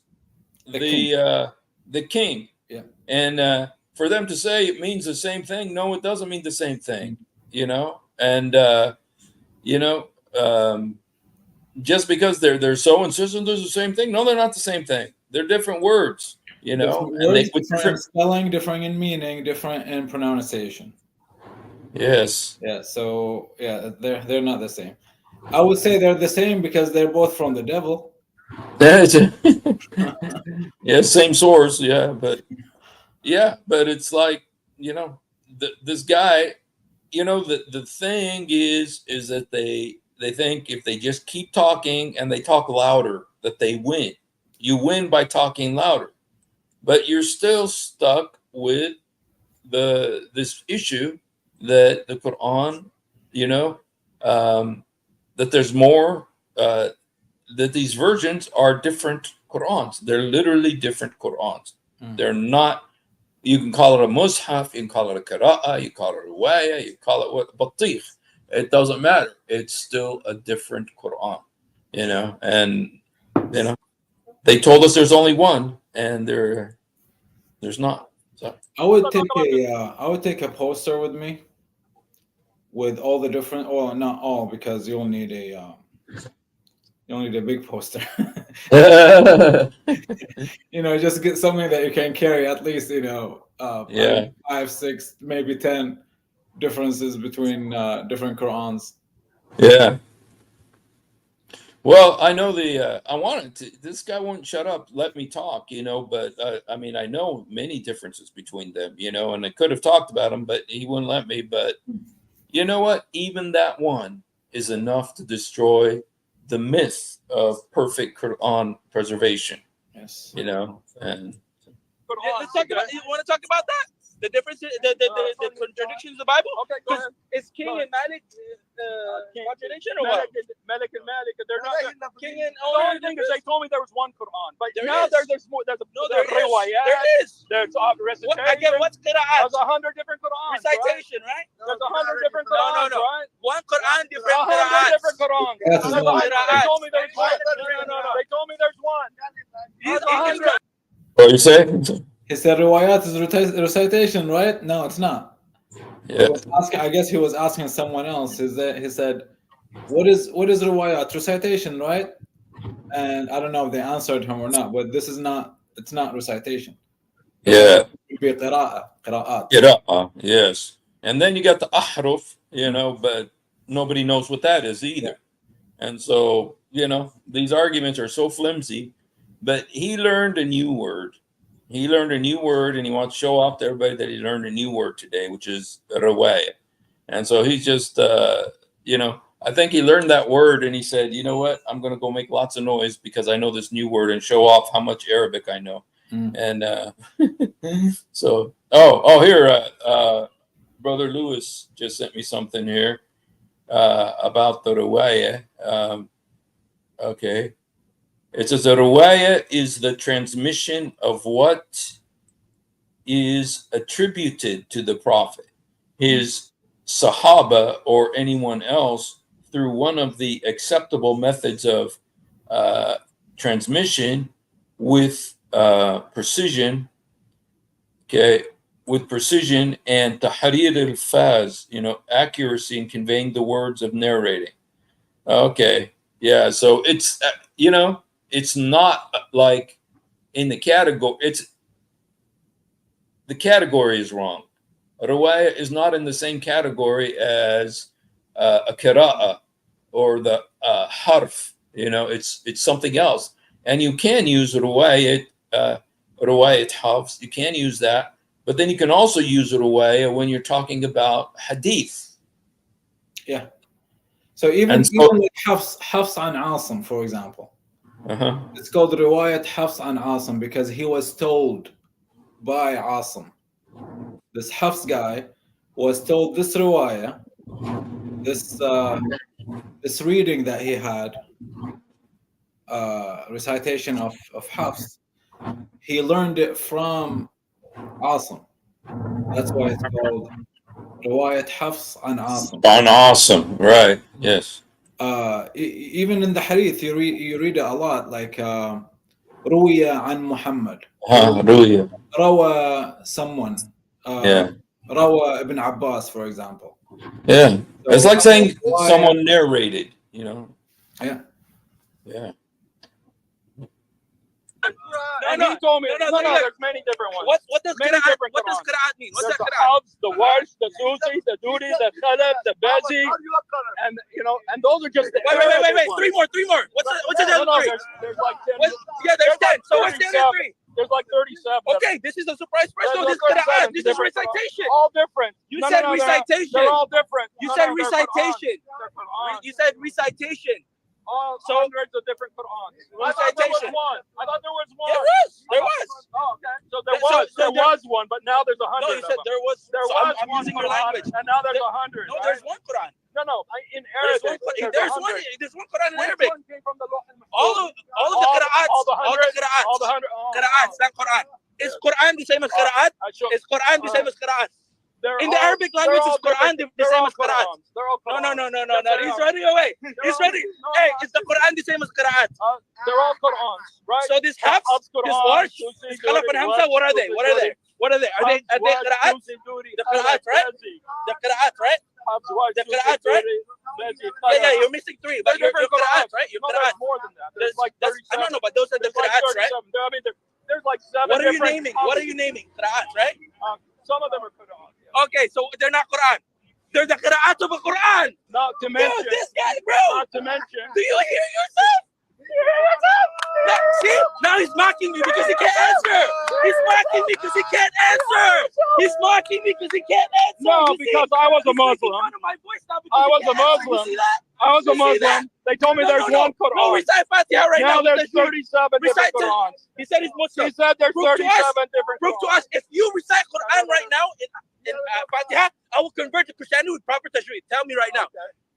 The the king. Yeah. And for them to say it means the same thing, no, it doesn't mean the same thing. And just because they're so insistent there's the same thing, no, they're not the same thing. They're different words. Different And they words, with different in spelling, different in meaning, different in pronunciation. Yes. Yeah, so yeah, they're not the same. I would say they're the same because they're both from the devil. Yeah, same source. Yeah, but it's like this guy. The thing is that they think if they just keep talking and they talk louder that they win. You win by talking louder. but you're still stuck with this issue that the Quran, that there's more, that these versions are different Qurans. They're literally different Qurans. They're not. You can call it a mushaf, you can call it a qira'ah, you call it a riwayah, you call it what batikh. It doesn't matter. It's still a different Quran, and they told us there's only one, and there's not. So I would take a poster with me with all the different, well, not all, because you'll need a big poster. Just get something that you can carry at least, Yeah. 5, 6, maybe 10 differences between different Qurans. Yeah. Well, I know I wanted to. This guy won't shut up, let me talk, But I mean, I know many differences between them, and I could have talked about them, but he wouldn't let me. But you know what? Even that one is enough to destroy the myth of perfect Quran preservation. Yes. And Let's talk about. You want to talk about that? The differences, the contradictions of the Bible. Okay, go ahead. Is King and Malik contradiction or what? Malik and Malik, they're not. King and The only thing is they told me there was one Quran, but There now is. there's more. There's there is. There's recitation. Again, what's There's Qur'an? 100 different Qurans. Recitation, right? There's 100 different No, Qurans, no. right? One Quran, different 100 Qur'ans. different Qurans. That's There's one. 100. They told me there's one. No. They told me there's one. There's 100. what you say? He said riwayat is recitation, right? No, it's not. Yeah. I guess he was asking someone else. He said, what is riwayat? Recitation, right? And I don't know if they answered him or not, but it's not recitation. Yeah. It would be qira'at. Yes. And then you got the ahruf, but nobody knows what that is either. And so, these arguments are so flimsy, but he learned a new word. He learned a new word, and he wants to show off to everybody that he learned a new word today, which is rawaya. And so he's just, I think he learned that word, and he said, you know what? I'm going to go make lots of noise because I know this new word and show off how much Arabic I know. And so, here, Brother Lewis just sent me something here about the rawaya. Okay. It says a riwayah is the transmission of what is attributed to the Prophet, his Sahaba, or anyone else through one of the acceptable methods of transmission with precision. Okay, with precision and tahrir al-faz, accuracy in conveying the words of narrating. Okay, yeah. So it's it's not like in the category. The category is wrong. A riwayah is not in the same category as a qira'ah or the harf. It's something else. And you can use riwayat hafs. You can use that, but then you can also use riwayah when you're talking about hadith. Yeah. So even like Hafs an Asim, for example. It's called riwayat Hafs an Asim because he was told by Asim. This Hafs guy was told this riwayah, this reading that he had, recitation of Hafs. He learned it from Asim. That's why it's called riwayat Hafs an Asim. An Asim, right? Yes. Even in the hadith, you read it a lot, like ruwiya an Muhammad. Ruwiya. Rawa someone. Yeah. Rawa ibn Abbas, for example. Yeah. So it's like saying someone narrated, Yeah. Yeah. And he told me, no, there's many different ones. What does Qur'an mean? What's There's that the Qur'an? Hafs, the Warsh, the Susi, the Dudi, the Khalaf, the Bazi, and and those are just the Wait. Three more. What's the other three? There's like 10. There's 10. So what's the other three? There's like 37. Okay, this is a surprise question. There's This is Qur'an. 37 This is different recitation. All different. You said recitation. They're all different. You No, said no, they're recitation. Qur'an. They're Qur'an. You said recitation. So hundreds of different Qur'ans. I thought there was one. There was. Oh, okay. So was one, but now there's 100. No, you said there was. There so was I'm one using your Quran, language. and now there's 100. No, right? there's one Quran. No. In There's Arabic, one. there's There's one Quran in Which Arabic. one came from the Lawh al-Mahfuz? All of the qira'ats. all the All the 100, qira'ats. all the 100. Oh, Qira'ats, not Quran. Is Quran the same as qira'at? Is Quran the same as qira'at? In the Arabic language, is Quran the same as qira'at? They're all Qur'an. No. He's running away. He's running. Hey, is the Quran the same as qira'at? They're all Qur'ans, right? So this hafs, this warsh, this khalaf and hamza, what are they? What are they? Are they qira'at? The qira'at, right? The qira'at, right? The qira'at, right? Yeah, you're missing 3, but you're qira'at, right? You're No, qira'at. there's more than that. There's like 37. I don't know, but those are the qira'ats, right? I mean, there's like 7 What are you different naming? What are you naming? Qira'at, right? Some of them are Qur'an. Yeah. Okay, so they're not Quran. They're the qira'at of a Quran. Not to mention. Bro, this guy, bro. Not to mention. Do you hear yourself? See, now he's mocking me because he can't answer. He's mocking me because he can't answer. He's mocking me because he can't answer. No, You see? because I was a He's making Muslim. fun of my voice now because I he was a can't answer. Muslim. You see that? I was a You see that? Muslim. They told me No, there's no, one Qur'an. No, recite Fatiha right now. Now there's 37 Recite different to- Qur'ans. He said he's Muslim. He said there's Prove to 37 us. different Prove to Qur'ans. us, if you recite Quran right now in Fatiha, I will convert to Christianity with proper tajweed. Tell me right now.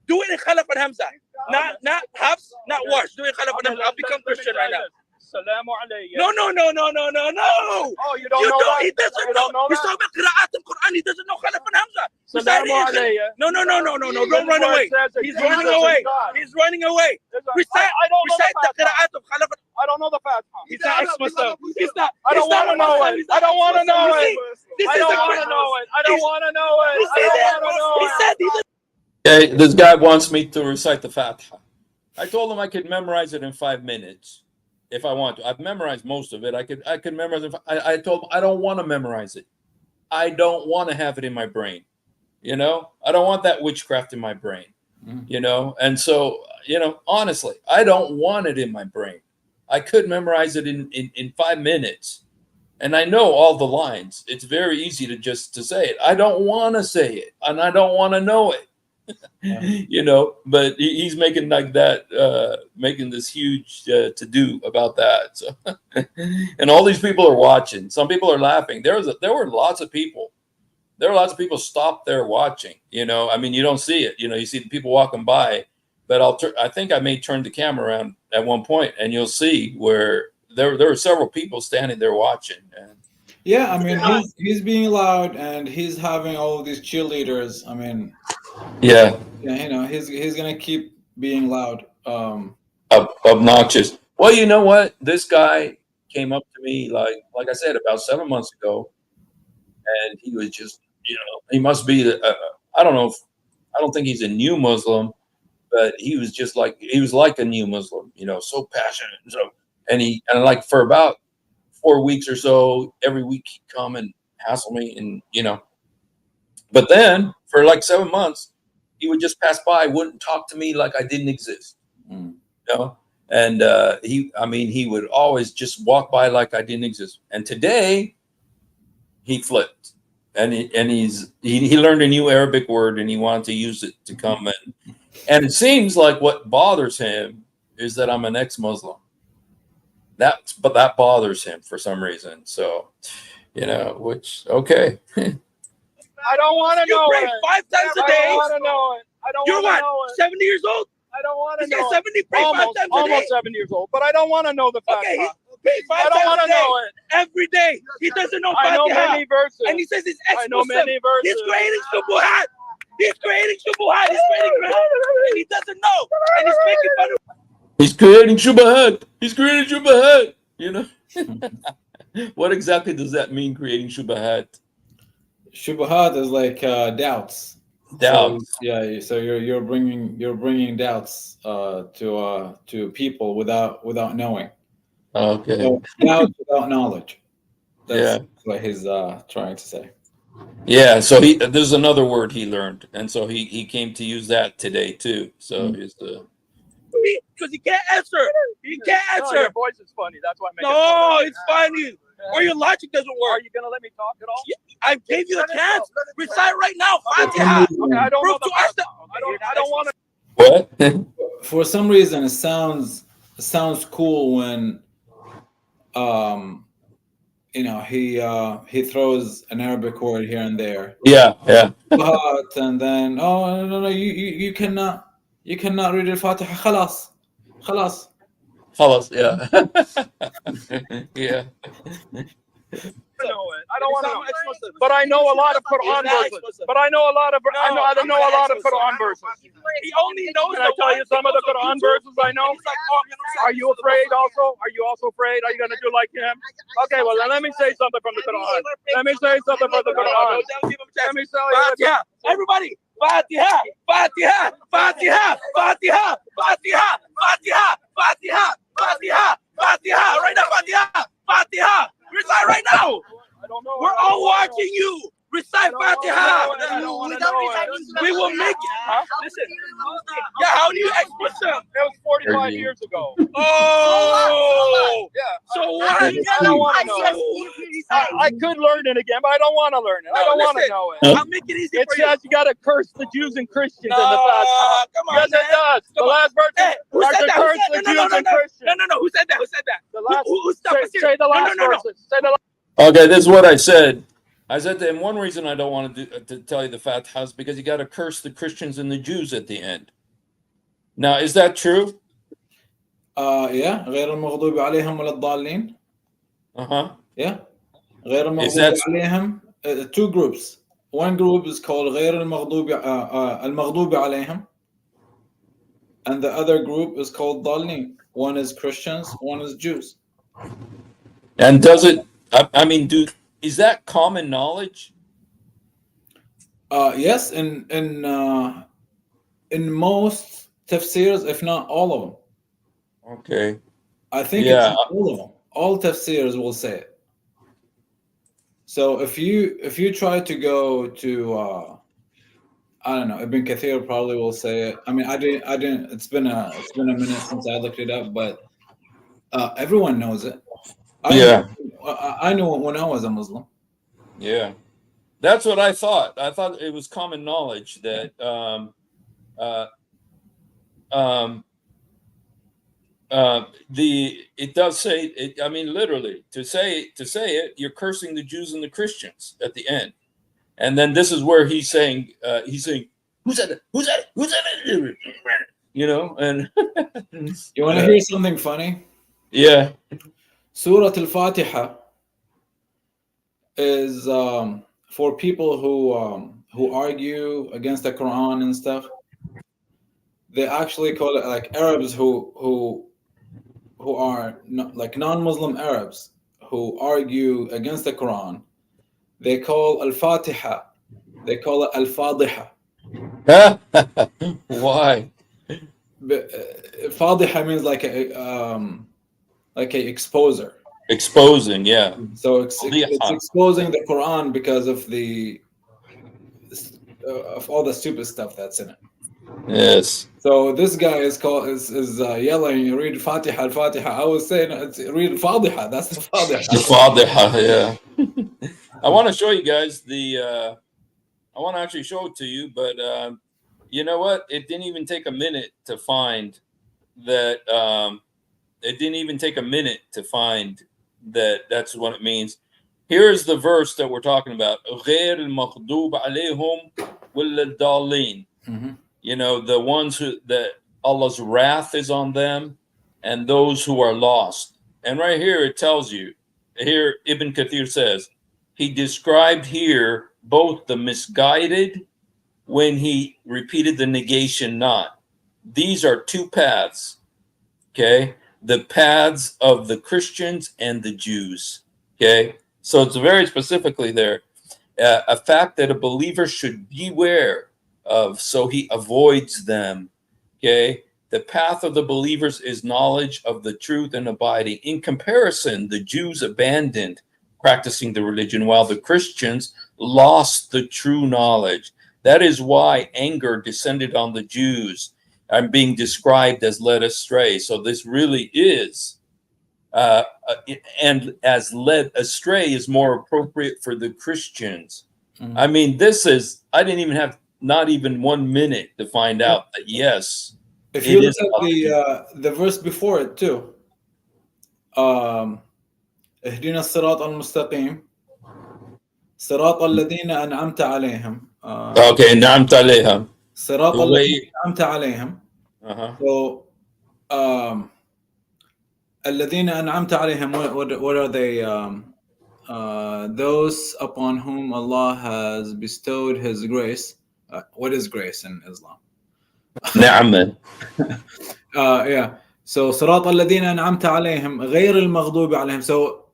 Do it in Khalaf and Hamza. Not Hafs, not Warsh. Do it in Khalaf and Hamza. I'll become Christian right now. Salamu alayhi. No. Oh, you don't know that? He doesn't You don't know He's that? talking about Qira'at in Quran. He doesn't know Khalaf and Hamza. Recite Salamu it. alayhi. No. Don't run away. He's running away. He's running away. Recite I don't know the the Fatiha. Qira'at of Khalaf. I don't know the Fatiha. He's not ex-Muslim. He's not. I don't want to know it. I don't want to know it. I don't want to know it. I don't want to know it. I don't want to know He it. said he doesn't. Okay, this guy wants me to recite the Fatiha. I told him I could memorize it in 5 minutes if I want to. I've memorized most of it. I could memorize it. I told him I don't want to memorize it. I don't want to have it in my brain. You know, I don't want that witchcraft in my brain. You know, and so, you know, honestly, I don't want it in my brain. I could memorize it in 5 minutes. And I know all the lines. It's very easy to say it. I don't want to say it, and I don't want to know it. You know, but he's making like that, making this huge to do about that. So, and all these people are watching. Some people are laughing. There were lots of people. There were lots of people stopped there watching. You know, I mean, you don't see it. You know, you see the people walking by, but I think I may turn the camera around at one point, and you'll see where there were several people standing there watching. And Yeah, I mean, he's being loud and he's having all of these cheerleaders. I mean, yeah, you know, he's gonna keep being loud. obnoxious. Well, you know what? This guy came up to me like I said about 7 months ago, and he was just, you know, he must be I don't know. I don't think he's a new Muslim, but he was like a new Muslim. You know, so passionate. And like for about 4 weeks or so, every week he'd come and hassle me, and you know. But then for like 7 months, he would just pass by, wouldn't talk to me like I didn't exist. You know, and he would always just walk by like I didn't exist. And today, he flipped, and he learned a new Arabic word, and he wanted to use it to come in. And it seems like what bothers him is that I'm an ex-Muslim. That bothers him for some reason. So, you know, which okay. I don't want to know pray it. 5 times a I day. don't want to know it. I don't You're want to what? know it. 70 years old? I don't want to He's know got it. 70. Pray 5 times a day. Almost 7 years old, but I don't want to know the Okay, Fatiha. he prays 5 I don't times want a to day. know it. Every day. He doesn't know I know Fatiha. many verses. And he says he's I know ex-Muslim. many verses. He's creating shubuhat. He's creating shubuhat. He's creating and he doesn't know. And he's making fun of. He's creating shubahat. He's creating shubahat. You know. What exactly does that mean? Creating shubahat. Shubahat is like doubts. Doubts. So, yeah, so you're bringing doubts to people without knowing. Okay. So, doubts without knowledge. That's Yeah. what he's trying to say. Yeah. So there's another word he learned, and so he came to use that today too. So he's the. Because he can't answer. He can't No, answer. your voice is funny. That's why I make it No, funny. it's funny. Or your logic doesn't Are work. you going to let me talk at all? I gave you the chance. Recite right now. Fatiha. Okay, I don't know Prove the to us that. Fatiha. I don't want to. What? For some reason, it sounds cool when he throws an Arabic word here and there. Yeah, yeah. But and then no, you cannot read al-Fatiha. خلاص. خلاص, yeah. Yeah. Know it. I don't want to know. But I know a lot of Quran verses. But I know a lot of Quran verses. He only knows. Can I tell you some of the Quran verses I know? Are you afraid also? Are you also afraid? Are you going to do like him? Okay, well, then let me say something from the Quran. Let me say something from the Quran. Let me tell you. Fatiha. Everybody. Fatiha. Fatiha. Fatiha. Fatiha. Fatiha. Fatiha. Fatiha. Fatiha. Fatiha. Right now, Fatiha. Fatiha. Recite right now. I don't know. We're all watching you. Recite Fatiha. We will make it. Huh? Listen. Yeah, how do you express them? It was 45 years ago. Oh. Yeah. So what? I don't want to know it. I could learn it again, but I don't want to learn it. I don't want to know it. I'll make it easy It for you. says you got to curse the Jews and Christians in the No, Fatiha. come on, Yes, it man. does. The Come on. last verse Hey, who are said to that? curse the Jews and Christians. No. Who said that? Who said that? The last, Who stop us here? say the last No. verses. Say the last. Okay, this is what I said. I said that one reason I don't want to tell you the Fatiha is because you got to curse the Christians and the Jews at the end. Now, is that true? Yeah, غير المغضوب عليهم ولا الضالين. Yeah, غير المغضوب عليهم. Two groups. One group is called غير المغضوب عليهم, and the other group is called ضالين. One is Christians, one is Jews. And does it? I mean, is that common knowledge? Yes, in most tafsirs, if not all of them. Okay. I think Yeah. it's all of them. All tafsirs will say it. So if you try to go to I don't know, Ibn Kathir probably will say it. I mean, I didn't. It's been a minute since I looked it up, but everyone knows it. I knew it when I was a Muslim. Yeah, that's what I thought. I thought it was common knowledge that it does say it. I mean, literally, to say it, you're cursing the Jews and the Christians at the end, and then this is where he's saying who said it? Who said it? Who said it? You know, and you want to hear something funny? Yeah. Surah Al-Fatiha is for people who argue against the Quran and stuff. They actually call it, like, Arabs who are like non-Muslim Arabs who argue against the Quran. They call Al-Fatiha, they call it Al-Fadiha. Why? Fadiha means like a exposer. Exposing, yeah. So it's exposing the Quran because of of all the stupid stuff that's in it. Yes. So this guy is yelling, read Fatiha, Al-Fatiha. I was saying, read Fadiha. That's the Fadiha. The Fadiha, yeah. I want to show you guys I want to actually show it to you, but you know what? It didn't even take a minute to find that. It didn't even take a minute to find that that's what it means. Here's the verse that we're talking about. غير المغضوب عليهم ولا الضالين. You know, the ones that Allah's wrath is on them and those who are lost. And right here it tells you, here Ibn Kathir says, he described here both the misguided when he repeated the negation not. These are two paths, okay? The paths of the Christians and the Jews, okay? So it's very specifically there, a fact that a believer should beware of, so he avoids them, okay? The path of the believers is knowledge of the truth and abiding. In comparison, the Jews abandoned practicing the religion while the Christians lost the true knowledge. That is why anger descended on the Jews and being described as led astray. So this really is, and as led astray is more appropriate for the Christians. I mean, this is, I didn't even have not even 1 minute to find out that, yes. If you look at the verse before it too, اهدنا الصراط المستقيم صراط الذين أنعمت عليهم. Okay, نعمت عليها. صراط The الذين way. أنعمت عليهم. Uh-huh. So, الذين أنعمت عليهم, what are they? Those upon whom Allah has bestowed His grace. What is grace in Islam? نعمة. Yeah. So صراط الذين أنعمت عليهم غير المغضوب عليهم. So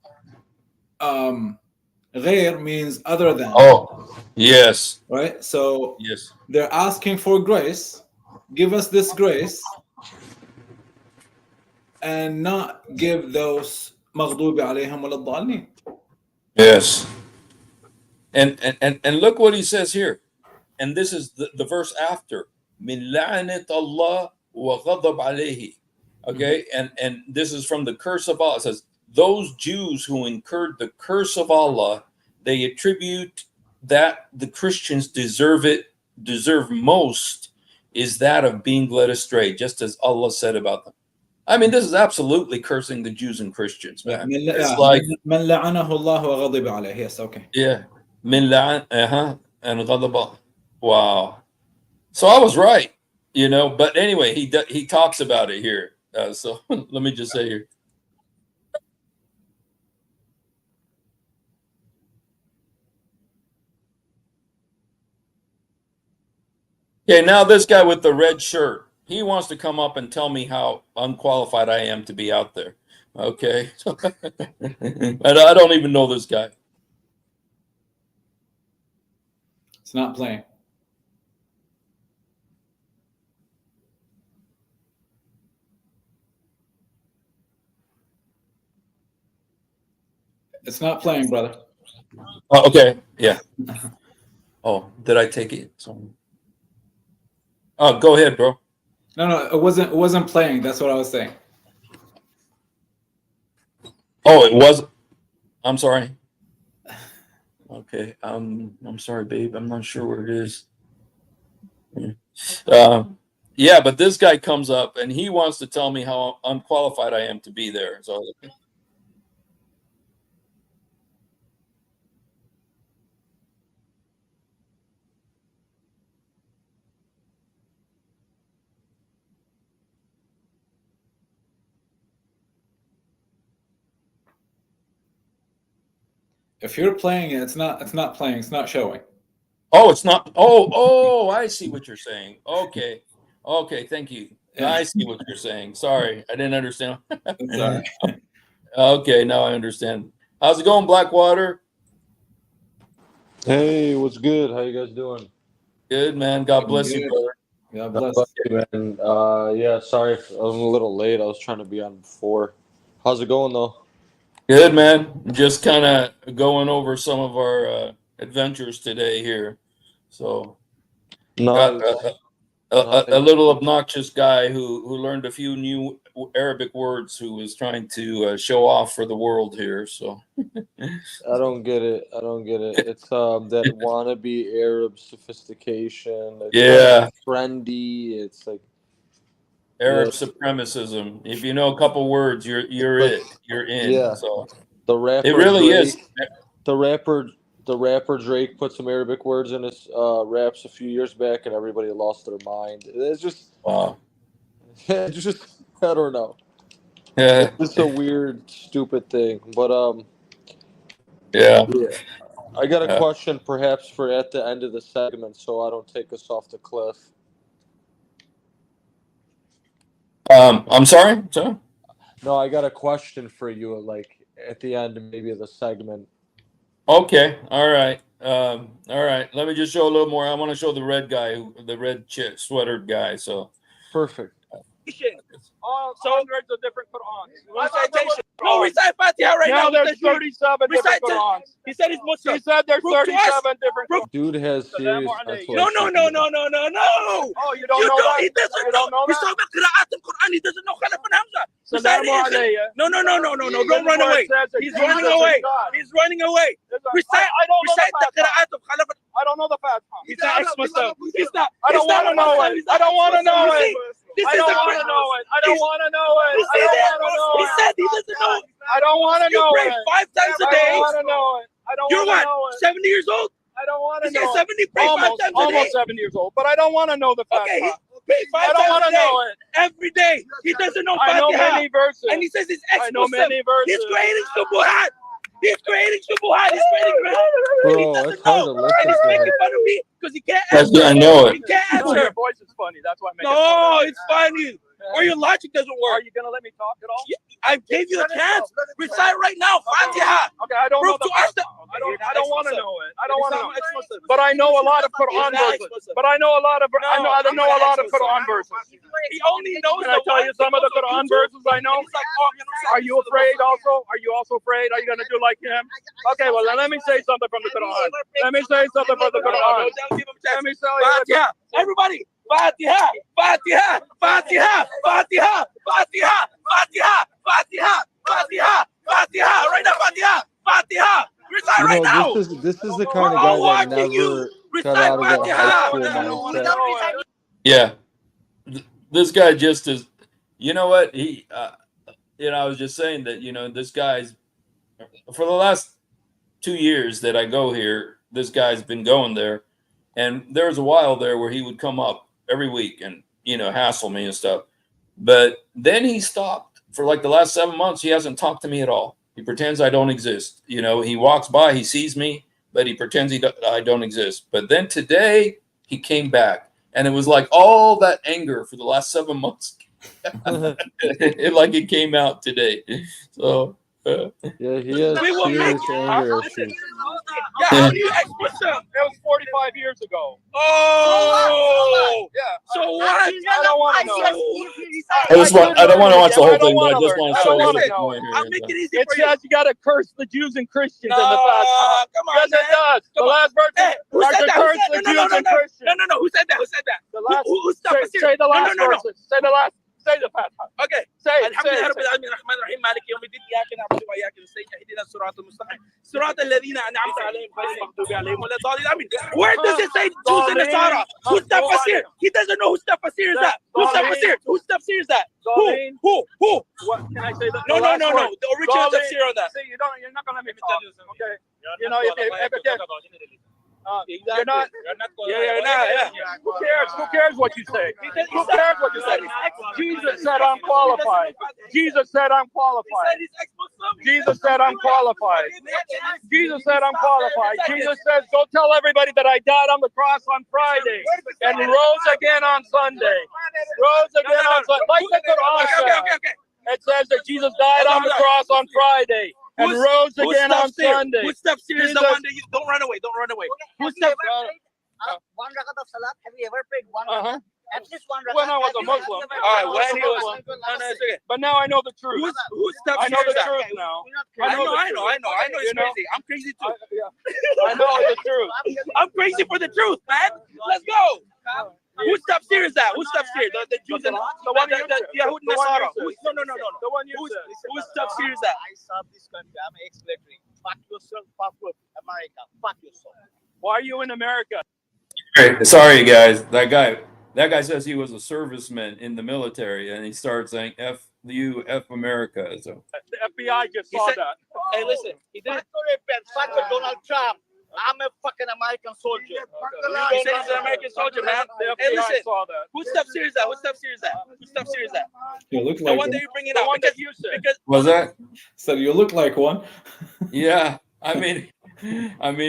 غير means other than. Oh, yes. Right. So Yes. they're asking for grace. Give us this grace, and not give those مغضوب عليهم ولا الضالين. Yes. And look what he says here. And this is the verse after. من لعنة الله وغضب عليه. Okay, and this is from the curse of Allah. It says, those Jews who incurred the curse of Allah, they attribute that the Christians deserve most is that of being led astray, just as Allah said about them. I mean, this is absolutely cursing the Jews and Christians, man. It's like من لعنه الله وغضب عليه. Yes, okay. Yeah. من لعن and غضب. Wow. So I was right, but anyway, he talks about it here. So let me just say here. Okay, now this guy with the red shirt, he wants to come up and tell me how unqualified I am to be out there. Okay. And I don't even know this guy. It's not playing. It's not playing, brother. Oh, okay. Yeah. Oh, did I take it? Oh, go ahead, bro. No, it wasn't playing. That's what I was saying. Oh, it was. I'm sorry. Okay. I'm sorry, babe. I'm not sure where it is. Yeah, but this guy comes up and he wants to tell me how unqualified I am to be there. So. If you're playing it, it's not playing. It's not showing. Oh, it's not. Oh, I see what you're saying. Okay, thank you. Yeah. I see what you're saying. Sorry, I didn't understand. Sorry. Okay, now I understand. How's it going, Blackwater? Hey, what's good? How you guys doing? Good, man. God bless you, Good. brother. God God bless. bless you, man. Yeah, sorry I'm a little late. I was trying to be on before. How's it going though? Good, man. Just kind of going over some of our adventures today here. So, got Nice. a little obnoxious guy who learned a few new Arabic words, who was trying to show off for the world here. So, I don't get it. It's that wannabe Arab sophistication. It's yeah, trendy. It's like Arab yeah, supremacism. If you know a couple words, you're it. You're in. yeah. So The rapper it really Drake, is. the rapper Drake put some Arabic words in his raps a few years back, and everybody lost their mind. It's just, Wow. it's just I don't know. Yeah. It's just a weird, stupid thing. But Yeah. I got a Yeah. question, perhaps for at the end of the segment, so I don't take us off the cliff. I'm sorry. So No, I got a question for you, like at the end, maybe of the segment. okay. All right. All right. Let me just show a little more. I want to show the red guy, the red sweatered guy. So Perfect. All hundreds of different Qur'ans. Recitation. No, recite Fatiha right now. Now there's 37 different Recite Qur'ans. He said he's Muslim. He said there's Prove to us. 37 different Qur'ans. Dude has serious mental No. Oh, you don't know that? He doesn't You don't know He's that? talking about Qira'at al-Quran. He doesn't know Khalaf and Hamza. Salamu alayya. No. Don't run away. He's running away. He's running away. Recite the Qira'at of Khalaf. I don't know the Fatiha. He's not ex-Muslim. He's not. I don't want to know it. I don't want to know it. This I is don't the want to know it. I don't want to know it. You I see don't that? want to know He it. said he doesn't know. I don't want to You know pray it. 5 70 years old? I don't want to This guy's know. 70, pray 5 times a day. Almost 7 years old, but I don't want to know the fat Okay, part. he prays 5 I don't times want a to day. know it. Every day. He doesn't know I know Fatiha. many verses. And he says he's I know ex-Muslim. many verses. He's creating shubuhat. He's creating shubuhat. He's creating. Bro, He it's doesn't hard know. to And listen he's to making him. fun of me because he can't That's- answer. I know it. He can't No, answer. your voice is funny. That's why I'm making fun No, of it. it's funny. Or your logic doesn't Are work. you gonna let me talk at all? I gave you a chance. Recite right now. Fatiha. Okay, I don't know Prove the to us that. I don't want to know it. I don't want to know it. But I know a lot of Quran He's not verses. ex-Muslim. But I know a lot of I know a lot of Quran verses. He only knows. Can I tell you some of the Quran verses I know? Are you afraid also? Are you also afraid? Are you gonna do like him? Okay, well then let me say something from the Quran. Let me say something from the Quran. Let me tell you. Fatiha. Everybody. Fatiha. Fatiha. Fatiha. Fatiha. Fatiha. Fatiha. Fatiha. Fatiha. Fatiha. Right now, Fatiha. Fatiha. Recite You right now. know, this is the kind We're of all guy that watching you. never Recite got out of that high school Fatiha. mindset. Yeah. This guy just is, you know what? He, I was just saying that, this guy's, for the last 2 years that I go here, this guy's been going there. And there was a while there where he would come up every week and, hassle me and stuff. But then he stopped for like the last 7 months. He hasn't talked to me at all. He pretends I don't exist. He walks by, he sees me, but he pretends I don't exist. But then today he came back, and it was like all that anger for the last 7 months. It came out today. So Yeah, he has We will make serious anger issues. Yeah, how do you ex-Muslim? It was 45 years ago. Oh, Yeah. so what? I don't want to know. I don't want to watch the whole I don't thing, but I wanna just learn. want to I show don't a wanna little bit know. more here. I'll and make it there. easy It for you. says you got to curse the Jews and Christians in the No, fast. come on, Yes, it man. does. The Come on. last verse Hey, who are said to that? Who curse said the that? Jews and Christians. No. Who said that? Who said that? The last, Who stopped us here? say the last No. verses. Say the last. Say the fast. Okay. Say it. الحمد لله رب العالمين الرحمن الرحيم مالك يوم الدين اياك نعبد واياك نستعين اهدنا الصراط المستقيم صراط الذين انعمت عليهم غير المغضوب عليهم ولا الضالين امين. Where does it say Jews and Nasara? Who's tafsir? He doesn't know who's tafsir is that. Who's tafsir? Who's tafsir is that? Who? What can I say? No. The original tafsir on that. See, you're not gonna let me talk. Okay. If you're not. Yeah. Who cares what you say? Who cares what you say? Jesus said I'm qualified. Jesus said I'm qualified. Jesus said I'm qualified. Jesus said I'm qualified. Jesus says, go tell everybody that I died on the cross on Friday and rose again on Sunday. Rose again on Sunday. Like the Quran says. It says that Jesus died on the cross on Friday and rose again on Sunday. Who's tafsir is the one that you don't run away. Who's tafsir? One rakat of salat. Have you ever prayed one rakat? At least one rakat. When I was a Muslim. All right, when he was. No, it's okay. But now I know the truth. Who's tafsir? I know the is that? truth now. I know. It's crazy. I'm crazy too. I know the truth. I'm crazy for the truth, man. Let's go. Whose tafsir is that? Who's tafsir? The Jews and the one you the said. Yahud The one Nasara. you said. No. The one you said. Whose tafsir is that? I serve this country. I'm an ex-military. Fuck yourself. Fuck America. Fuck yourself. Why are you in America? Sorry, guys. That guy says he was a serviceman in the military, and he started saying "F you, F America." So The FBI just saw that. Hey, listen. He did it. Fuck Donald Trump. I'm a fucking American soldier. He said he's an American soldier, man. The Hey, FBI listen. saw that. Whose tafsir is that? Whose tafsir is that? You look The like one one. that you're bringing The up. one that you said. Because was that? So you look like one. Yeah, I mean,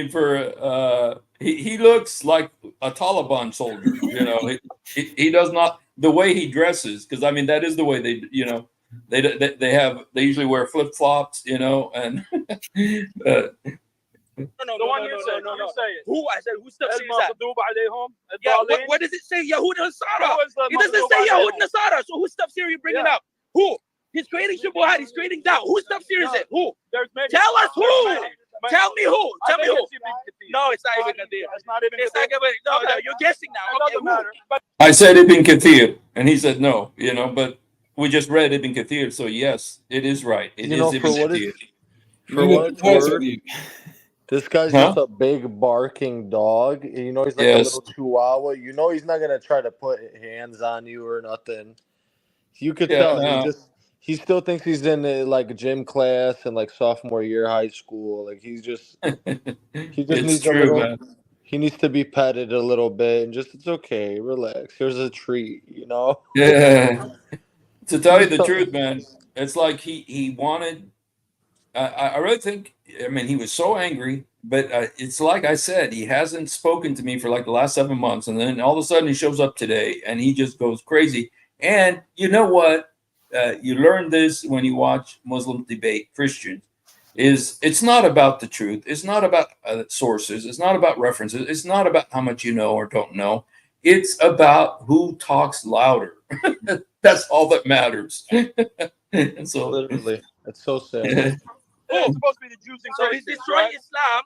for he looks like a Taliban soldier. He does not, the way he dresses, because I mean that is the way they usually wear flip flops, and No. The one you said. You say it. Who? I said, whose tafsir is that? المغضوب عليهم Yeah, الضالين. what does it say? Yahud Nasara. Who is the It doesn't المغضوب say Yahud عليهم? Nasara. So whose tafsir are you bringing Yeah. up? Who? He's creating shubuhat. He's creating doubt. Whose tafsir is it? Who? There's many. Tell us who. There's many. Tell me who. I Tell me think who. it's Ibn Kathir. No, it's not even a deal. It's not even. It's not Kathir. even. No, you're guessing now. It Okay, doesn't who? matter. But I said Ibn Kathir, and he said no, but we just read Ibn Kathir, so yes, it is right. It is Ibn Kathir. For what it's worth, You- this guy's Huh? just a big barking dog. He's like Yes. a little chihuahua. He's not gonna try to put hands on you or nothing. You could Yeah, tell no. he still thinks he's in like a gym class and like sophomore year of high school. Like he just It's needs a true, little. man. He needs to be petted a little bit and just it's okay, relax. Here's a treat, you know. Yeah. To tell you Just the tell- truth, man, it's like he wanted. I really think. I mean, he was so angry, but it's like I said, he hasn't spoken to me for like the last 7 months, and then all of a sudden he shows up today, and he just goes crazy. And you know what? You learn this when you watch Muslim debate Christians. Is it's not about the truth. It's not about sources. It's not about references. It's not about how much you know or don't know. It's about who talks louder. That's all that matters. And so, Literally, it's so sad. It's supposed to be the Jews and So he's Christians, destroying right? Islam.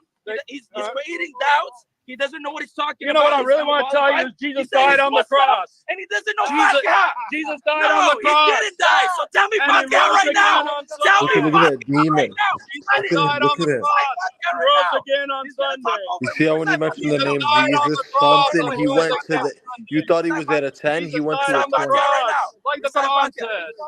He's creating doubts. He doesn't know what he's talking You know about. what I really want to tell you is Jesus died on the cross. And he doesn't know Jesus, Fatiha. Jesus died No, on the he cross. didn't die. So tell me And he Fatiha rose right again now. on Tell me Sunday. Look at that Fatiha demon. right now. Jesus Look at died him, on look the at him. cross and rose again on He's gonna talk Sunday. over You me. see how when you Recite mention the Fatiha. name died on Jesus, the cross something and he rose went to again the. on You Sunday. thought he was at a 10. He Jesus went died to a on the 20. cross, like the Quran says.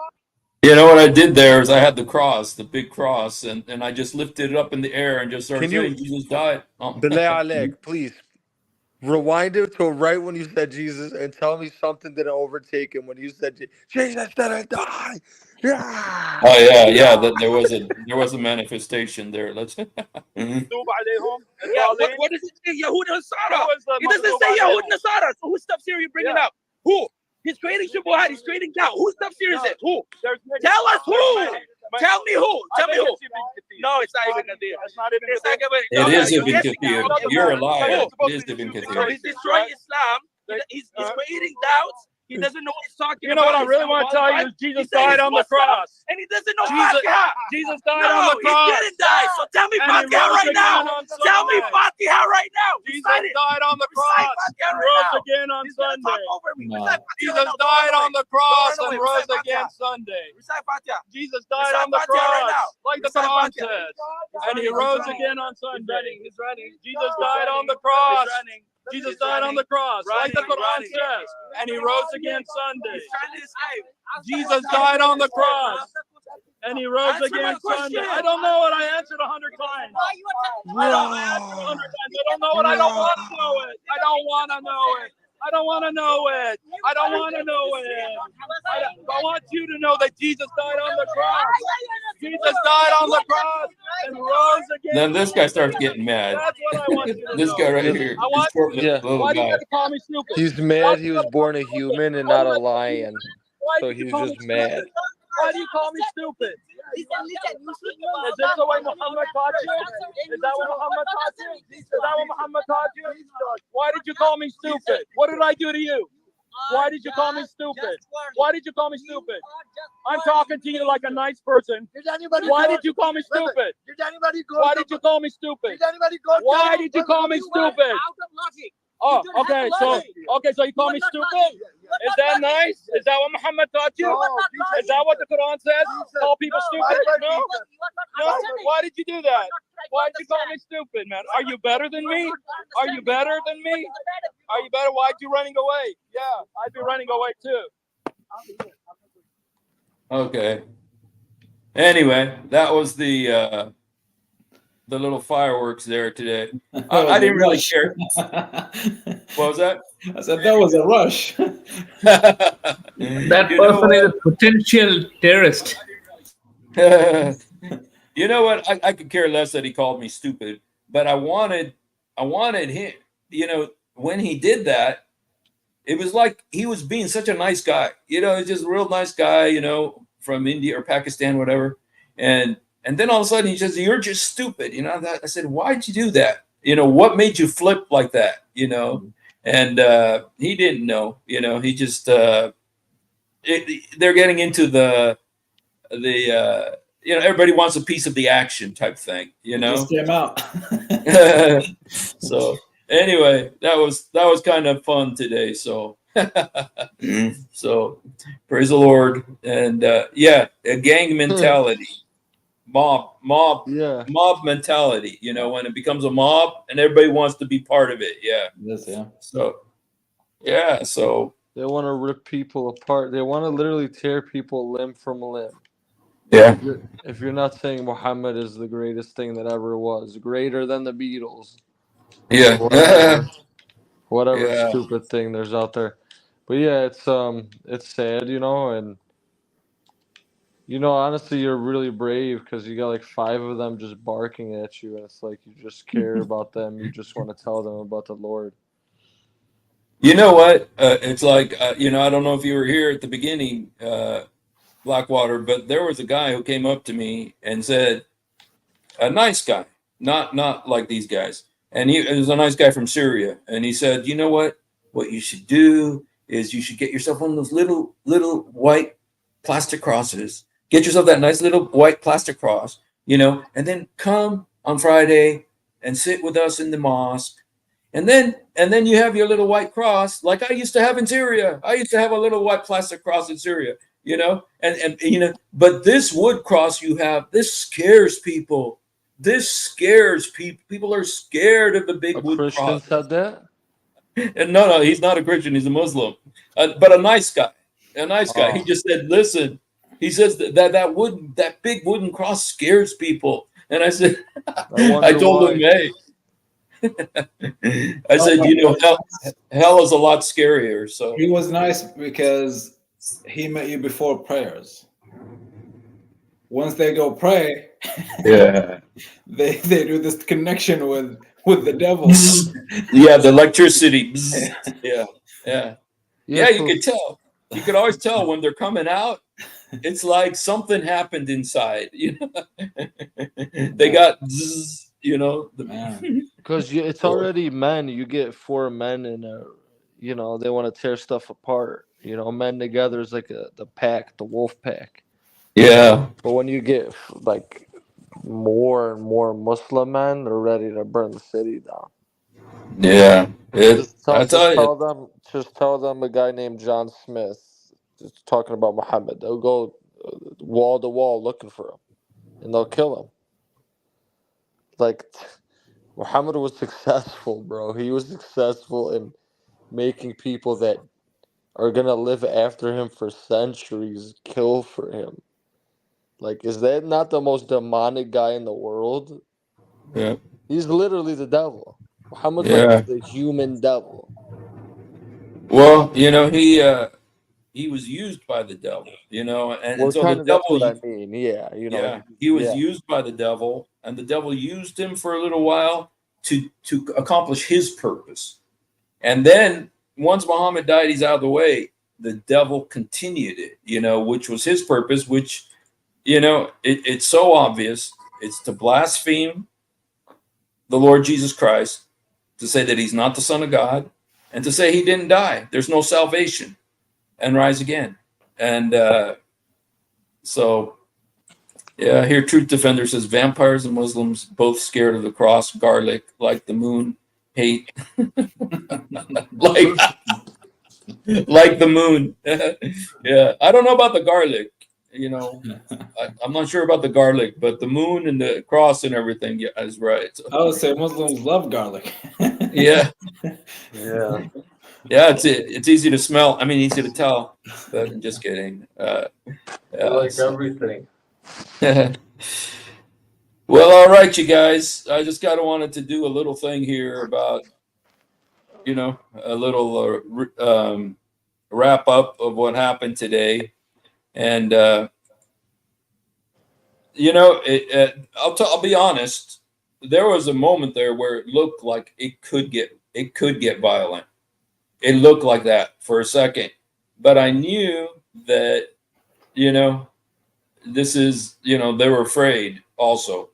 you know what I did there is I had the cross, the big cross, and I just lifted it up in the air and just started Can you- saying Jesus died. Oh. Bilay Alek, please rewind it to right when you said Jesus and tell me something didn't overtake him when you said Jesus didn't die. Yeah. Oh yeah, that there was a manifestation there. Let's. مكتوب عليهم Yeah, الضالين. what does it say? Yahud and Nasara. Who is the He doesn't مكتوب say Yahud عليهم? and Nasara. So whose tafsir are you bringing Yeah. up? Who? He's creating shubuhat. He's creating doubt. Whose tafsir is it? Who? There's many. Tell us who. Tell me who. Tell me who. No, it's not even Nadir. It's not even. It's not even. It is you're Ibn guessing now. Kathir. You're You're a guessing. liar. Who? It is Ibn So Kathir. he's destroying Islam. He's creating doubts. He doesn't know what he's talking You know about. what I really want to tell you is Jesus died on the cross. And he doesn't know Jesus- Fatiha. Jesus died No, on the cross. he didn't die. So tell me And he Fatiha rose right again now. on Tell me Sunday. Fatiha right now. Jesus Recite it. died on the Recite cross Fatiha and right rose now. again on He's gonna talk Sunday. over me. No. Recite Fatiha Jesus right now. died on the cross Don't run and away. rose Recite again Fatiha. Sunday. Recite Fatiha. Jesus died Recite on the Fatiha right cross, now. like the Recite Quran Fatiha. says. He's And he running, rose he's running. again on He's Sunday. running. He's running. Jesus He's died on running. the cross. He's running. Jesus He's died on running. the cross, like the Running, Quran running. says. And he rose again Sunday. He's trying to escape. Jesus died on the cross. And he rose Answer my again Sunday. question. I don't know what I answered 100 times. I don't answer 100 times. I don't know what I don't want to know it. I don't want to know it. I don't want to know it. I don't want to know it. I want you to know that Jesus died on the cross. Jesus died on the cross and rose again. Then this guy starts getting mad. That's what I want you to This know. guy right here. I want this short Yeah. little Why do you guy. got to call me stupid? He's mad he was born a human and not a lion. Why So did you he's call me just mad. stupid? Why do you call me stupid? Is this the way Muhammad taught you? Is that what Muhammad taught you? Is that what Muhammad taught you? Why did you call me stupid? What did I do to you? Why did you call me stupid? Why did you call me stupid? I'm talking to you like a nice person. Why did you call me stupid? Why did you call me stupid? Why did you call me stupid? Oh, okay, so you call me stupid? Is that nice? Is that what Muhammad taught you? Is that what the Quran says? Call people stupid? No? No? Why did you do that? Why did you call me stupid, man? Are you better than me? Are you better than me? Are you better? Why'd you running away? Yeah, I'd be running away too. Okay. Anyway, that was the little fireworks there today. I didn't really care. What was that? I said that was a rush. That You know person is what? a potential terrorist. You know what? I could care less that he called me stupid, but I wanted him. You know, when he did that, it was like he was being such a nice guy. You know, he's just a real nice guy. You know, from India or Pakistan, whatever. And then all of a sudden he says, "You're just stupid." You know, I said, "Why'd you do that? You know, what made you flip like that?" You know, and he didn't know. You know, he just they're getting into the you know, everybody wants a piece of the action type thing. You know, Just came out. so anyway, that was kind of fun today. So so praise the Lord. And yeah, a gang mentality, mob Yeah. mentality, you know, when it becomes a mob and everybody wants to be part of it. Yeah. Yes, yeah. So yeah, so They want to rip people apart. They want to literally tear people limb from limb. Yeah. If you're not saying Muhammad is the greatest thing that ever was, greater than the Beatles, Yeah. whatever, whatever Yeah. stupid thing there's out there. But yeah, it's sad, and honestly, you're really brave because you got like 5 of them just barking at you, and it's like you just care about them. You just want to tell them about the Lord. You know what? It's like, I don't know if you were here at the beginning, Blackwater, but there was a guy who came up to me and said, a nice guy, not like these guys. And he was a nice guy from Syria. And he said, you know what? What you should do is you should get yourself one of those little white plastic crosses. Get yourself that nice little white plastic cross, and then come on Friday and sit with us in the mosque. And then you have your little white cross, like I used to have in Syria. I used to have a little white plastic cross in Syria, and but this wood cross you have, this scares people. This scares people. People are scared of the big A wood Christian cross. said that? And no, he's not a Christian. He's a Muslim, but a nice guy. A nice guy. He Oh. just said, "Listen." He says that big wooden cross scares people. And I said, I told him, hey, I said, hell is a lot scarier. So He was nice because he met you before prayers. Once they go pray, yeah, they do this connection with the devil. yeah, the electricity. Yeah. You could tell. You could always tell when they're coming out. It's like something happened inside. They got, Because it's already men. You get 4 men in they want to tear stuff apart. Men together is like the pack, the wolf pack. Yeah. But when you get like more and more Muslim men, they're ready to burn the city down. Yeah. Just tell them a guy named John Smith is talking about Muhammad. They'll go wall to wall looking for him, and they'll kill him. Like Muhammad was successful, bro. He was successful in making people that are gonna live after him for centuries kill for him. Like, is that not the most demonic guy in the world? Yeah. He's literally the devil. Muhammad's Yeah. like the human devil. Well, he was used by the devil, and so the That's devil, what I mean. Yeah, he was used by the devil, and the devil used him for a little while to accomplish his purpose. And then once Muhammad died, he's out of the way. The devil continued it, which was his purpose, which, it's so obvious. It's to blaspheme the Lord Jesus Christ, to say that he's not the Son of God, and to say he didn't die. There's no salvation, and rise again. And so, yeah, here Truth Defender says, vampires and Muslims both scared of the cross, garlic, like the moon, hate. like the moon. Yeah, I don't know about the garlic. I'm not sure about the garlic, but the moon and the cross and everything, yeah, is right. So, I would say Muslims love garlic. yeah, yeah. It's easy to smell. I mean, easy to tell. But I'm just kidding. Everything. Well, all right, you guys. I just kind of wanted to do a little thing here about, a little wrap up of what happened today, and I'll be honest. There was a moment there where it looked like it could get violent. It looked like that for a second, but I knew that, this is, they were afraid also.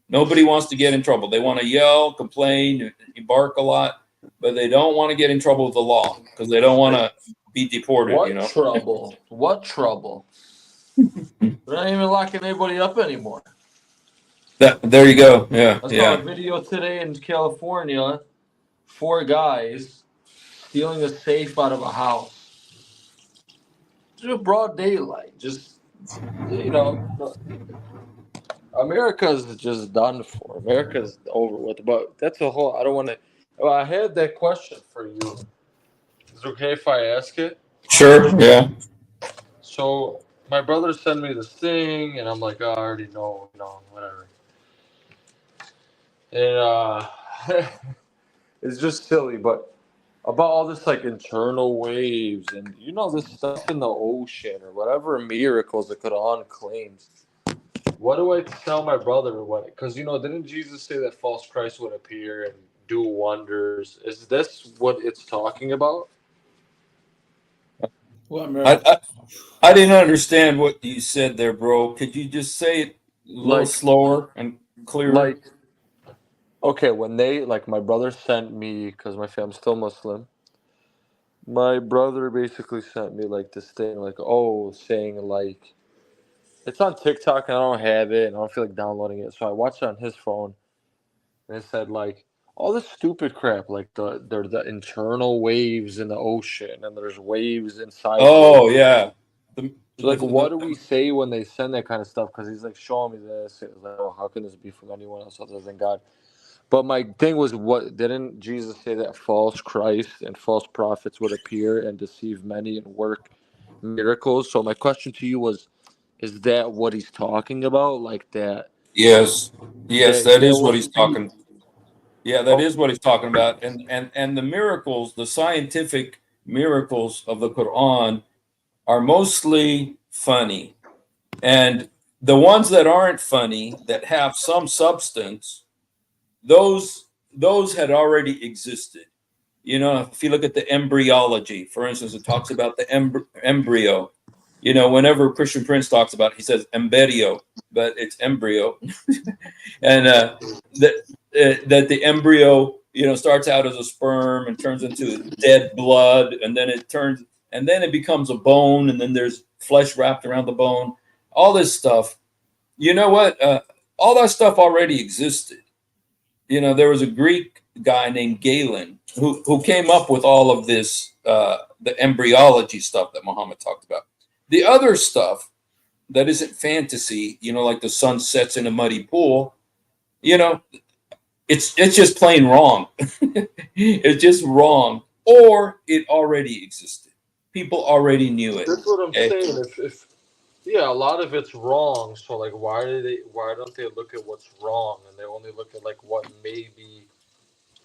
Nobody wants to get in trouble. They want to yell, complain, bark a lot, but they don't want to get in trouble with the law because they don't want to be deported. Trouble? What trouble? They're not even locking anybody up anymore. There you go. Yeah. I saw a video today in California. 4 guys stealing a safe out of a house. Just broad daylight. Just, America's just done for. America's over with. But that's a whole. I don't want to. Well, I had that question for you. Is it okay if I ask it? Sure. Yeah. So, my brother sent me this thing, and I'm like, oh, I already know, whatever. And it's just silly, but about all this like internal waves and this stuff in the ocean or whatever miracles that Quran claims. What do I tell my brother? What? Because didn't Jesus say that false Christ would appear and do wonders? Is this what it's talking about? What miracle? I didn't understand what you said there, bro. Could you just say it a little slower and clearer? Like, okay, when my brother sent me, because my family's still Muslim, my brother basically sent me like this thing, like, saying like, it's on TikTok and I don't have it and I don't feel like downloading it. So I watched it on his phone and it said like all this stupid crap, like there's the internal waves in the ocean and there's waves inside. Oh, yeah. So like, what do we say when they send that kind of stuff? Because he's like showing me this. It was like, how can this be from anyone else other than God? But my thing was, what didn't Jesus say that false Christ and false prophets would appear and deceive many and work miracles? So my question to you was, is that what he's talking about? Like that? Yes, that is what he's wouldn't be. talking. Yeah, that is what he's talking about. And the miracles, the scientific miracles of the Quran are mostly funny. And the ones that aren't funny, that have some substance, those had already existed. If you look at the embryology, for instance, it talks about the embryo. Whenever Christian Prince talks about it, he says embryo, but it's embryo. And that the embryo, starts out as a sperm and turns into dead blood, and then it becomes a bone, and then there's flesh wrapped around the bone. All this stuff, you know what? All that stuff already existed. There was a Greek guy named Galen who came up with all of this, the embryology stuff that Muhammad talked about. The other stuff that isn't fantasy, like the sun sets in a muddy pool, it's just plain wrong. It's just wrong, or it already existed. People already knew it. That's what I'm saying. If a lot of it's wrong. So like, why don't they look at what's wrong and they only look at like what maybe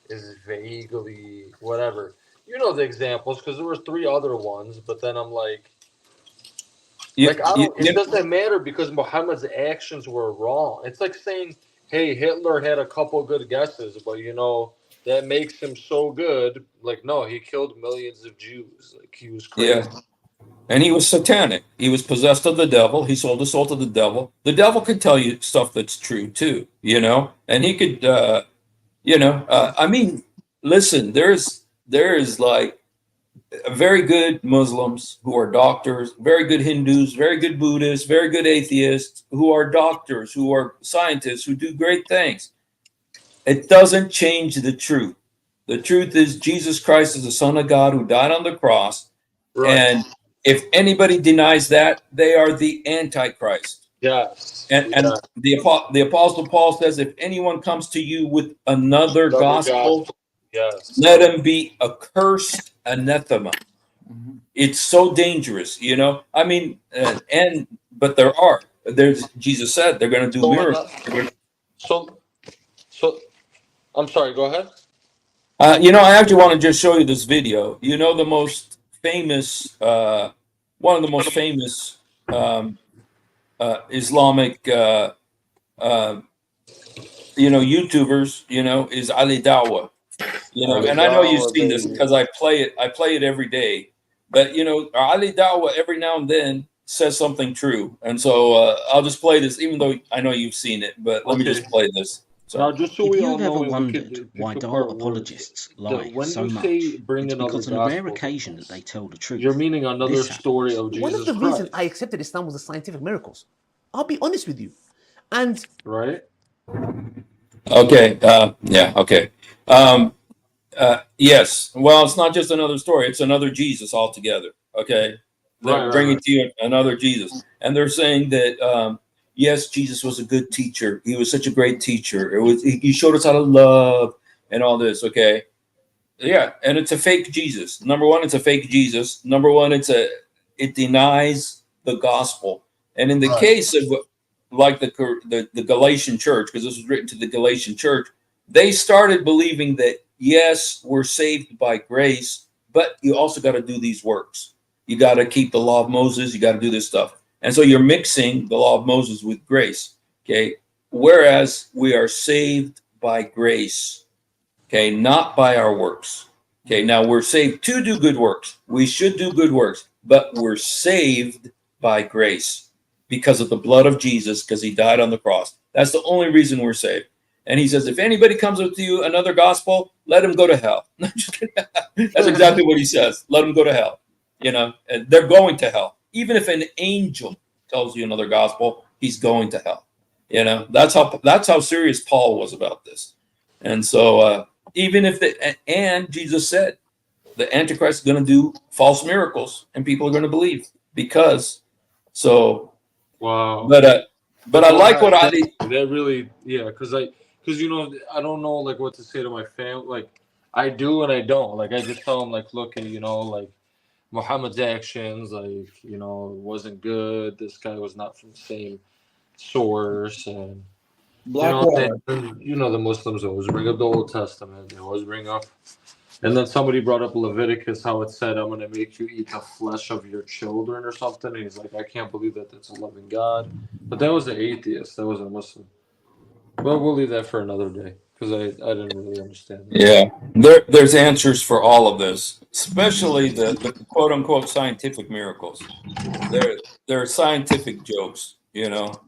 is vaguely whatever. The examples, because there were 3 other ones, but then I'm like, it doesn't matter because Muhammad's actions were wrong. It's like saying, hey, Hitler had a couple good guesses, but that makes him so good. Like, no, he killed millions of Jews. Like, he was crazy. Yeah. And he was satanic. He was possessed of the devil. He sold his soul to the devil. The devil could tell you stuff that's true too, and he could, I mean, listen, there is like very good Muslims who are doctors, very good Hindus, very good Buddhists, very good atheists who are doctors, who are scientists, who do great things. It doesn't change the truth. The truth is Jesus Christ is the Son of God who died on the cross. Right. And if anybody denies that, they are the Antichrist. Yes. And the Apostle Paul says, if anyone comes to you with another gospel, yes, let him be accursed, anathema. Mm-hmm. It's so dangerous, I mean, but there's Jesus said they're going to do miracles. So I'm sorry, go ahead. I actually want to just show you this video. The most famous, one of the most famous Islamic, YouTubers, is Ali Dawah. And I know you've seen this because I play it every day. But Ali Dawah every now and then says something true, and so I'll just play this, even though I know you've seen it. But let me just play this. So, now, just so if you've ever wondered why Dawah apologists lie so much, it's because on a rare occasion that they tell the truth. You're meaning another story of Jesus One of the Christ. reasons I accepted Islam was the scientific miracles. I'll be honest with you. And right. Okay. Yeah. Okay. Yes. Well, it's not just another story. It's another Jesus altogether. Okay. They're bringing to you another Jesus, and they're saying that yes, Jesus was a good teacher. He was such a great teacher. He showed us how to love and all this. Okay. Yeah, and it's a fake Jesus. Number one, it's a fake Jesus. Number one, it denies the gospel. And in the case of like the Galatian church, because this was written to the Galatian church, they started believing that, yes, we're saved by grace, but you also got to do these works. You got to keep the law of Moses. You got to do this stuff. And so you're mixing the law of Moses with grace. Okay. Whereas we are saved by grace. Okay. Not by our works. Okay. Now we're saved to do good works. We should do good works, but we're saved by grace because of the blood of Jesus, because he died on the cross. That's the only reason we're saved. And he says, if anybody comes up to you another gospel, let him go to hell. That's exactly what he says. Let him go to hell. You know, and they're going to hell. Even if an angel tells you another gospel, he's going to hell. You know, that's how serious Paul was about this. And so even if and Jesus said the Antichrist is going to do false miracles and people are going to believe because so. Wow. But I like what I did. That really, yeah, because you know, I don't know like what to say to my family. Like I do and I don't. Like I just tell them like, look, you know, like Muhammad's actions, like, you know, wasn't good. This guy was not from the same source, and you know, the Muslims always bring up the Old Testament. They always bring up, and then somebody brought up Leviticus, how it said, "I'm going to make you eat the flesh of your children" or something. And he's like, I can't believe that that's a loving God. But that was an atheist. That was a Muslim. Well, we'll leave that for another day because I didn't really understand that. Yeah, there's answers for all of this, especially the quote unquote scientific miracles. They're scientific jokes, you know.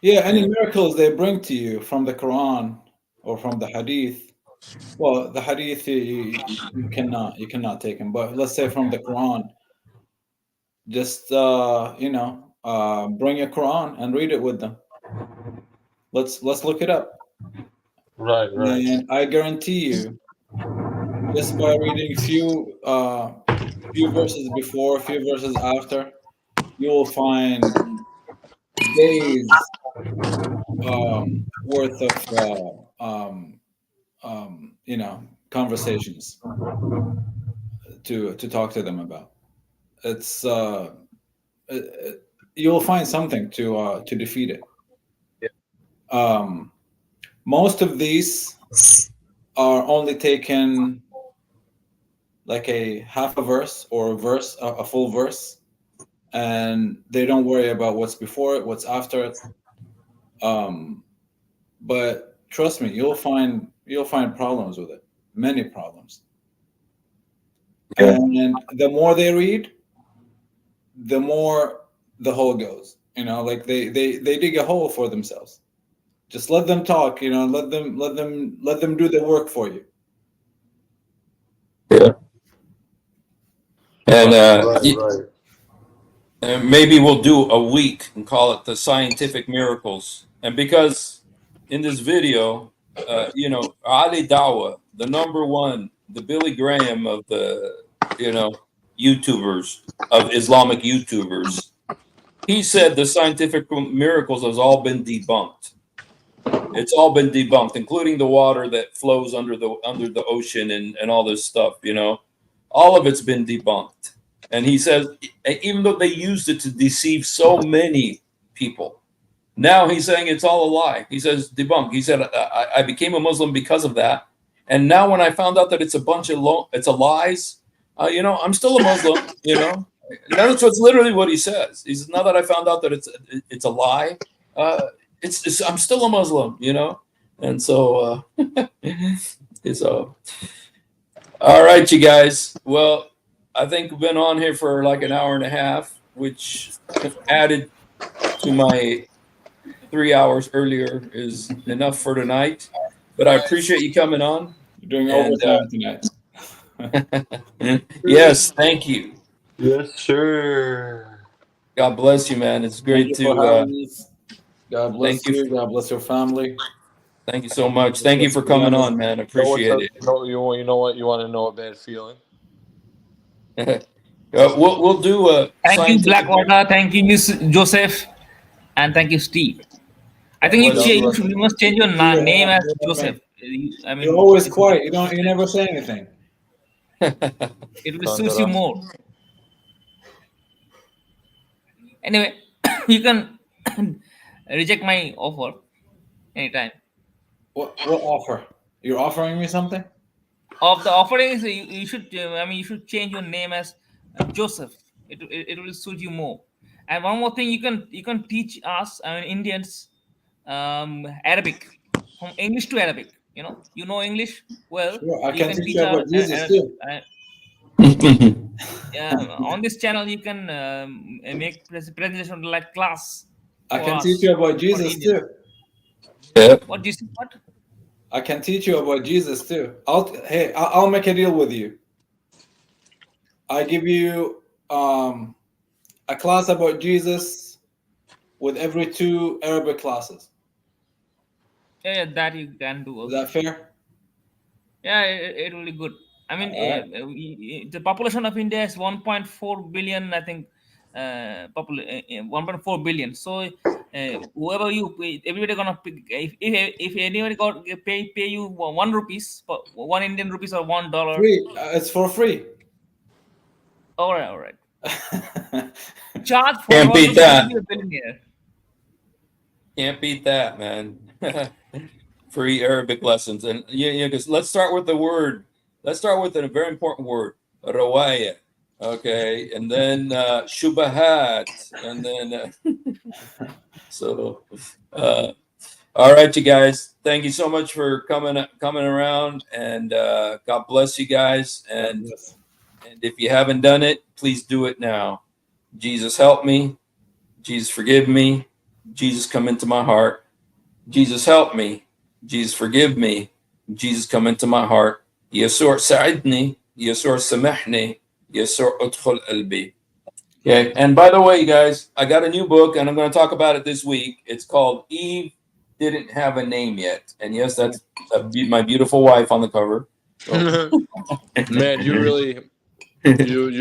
Yeah, any miracles they bring to you from the Quran or from the Hadith. Well, the Hadith you cannot take them, but let's say from the Quran, just you know, bring your Quran and read it with them. Let's look it up. Right. And I guarantee you, just by reading few verses before, few verses after, you will find days worth of you know, conversations to talk to them about. It's you'll find something to defeat it. Most of these are only taken like a half a verse or a full verse, and they don't worry about what's before it, what's after it. But trust me, you'll find problems with it, many problems. And the more they read, the more the hole goes. You know, like they dig a hole for themselves. Just let them talk. You know, let them do the work for you. Yeah. And Right. and maybe we'll do a week and call it the scientific miracles. And because in this video, you know, Ali Dawa, the number one, the Billy Graham of the, you know, YouTubers, of Islamic YouTubers, he said the scientific miracles has all been debunked. It's all been debunked, including the water that flows under the ocean and all this stuff, you know. All of it's been debunked. And he says, even though they used it to deceive so many people, now he's saying it's all a lie. He says, debunked. He said, I became a Muslim because of that. And now when I found out that it's a bunch of lies, you know, I'm still a Muslim, you know. That's what's literally what he says. He says, now that I found out that it's a lie, I'm still a Muslim, you know. And so it's all right, you guys. Well, I think we've been on here for like an hour and a half, which added to my 3 hours earlier is enough for tonight. But I appreciate you coming on. You're doing overtime tonight. Yes, thank you. Yes, sir. God bless you, man. It's great to. God bless you. God bless your family. Thank you so much. Thank you for coming on, man. I appreciate it. You know what? You want to know a bad feeling? We'll do a. Thank you, Blackwater. Thank you, Miss Joseph, and thank you, Steve. I think you must change your name as Joseph. I mean, you're always quiet. You never say anything. It will suit you more. Anyway, you can reject my offer anytime. What offer? You're offering me something? Of the offerings, you should. I mean, you should change your name as Joseph. It will suit you more. And one more thing, you can teach us, I mean, Indians, Arabic, from English to Arabic. You know English well. Sure, I You can can teach teach you our about Jesus Arabic. too. On this channel, you can make presentation like class I for can teach us, you about for Jesus Indians. too. Yeah. What do you say? What? I can teach you about Jesus too. I'll make a deal with you. I give you a class about Jesus with every 2 Arabic classes. Yeah, that you can do Is also. that fair? Yeah, it will be good. I mean, Alright. the population of India is 1.4 billion, I think. 1.4 billion. So whoever everybody gonna pick. If anybody got pay you 1 rupees, 1 Indian rupees or $1. Free. It's for free. All right. Charge for Can't 1 beat rupee, that. you'll be a billionaire. Can't beat that, man. Free Arabic lessons. And because let's start with the word. Let's start with a very important word, rawaya. Okay, and then shubahat, and then so. All right, you guys. Thank you so much for coming around, and God bless you guys. And if you haven't done it, please do it now. Jesus, help me. Jesus, forgive me. Jesus, come into my heart. Jesus, help me. Jesus, forgive me. Jesus, come into my heart. يسوع ساعدني. يسوع سامحني. يسوع ادخل قلبي. Okay. And by the way, you guys, I got a new book, and I'm going to talk about it this week. It's called Eve Didn't Have a Name Yet. And yes, that's my beautiful wife on the cover. So. Man, you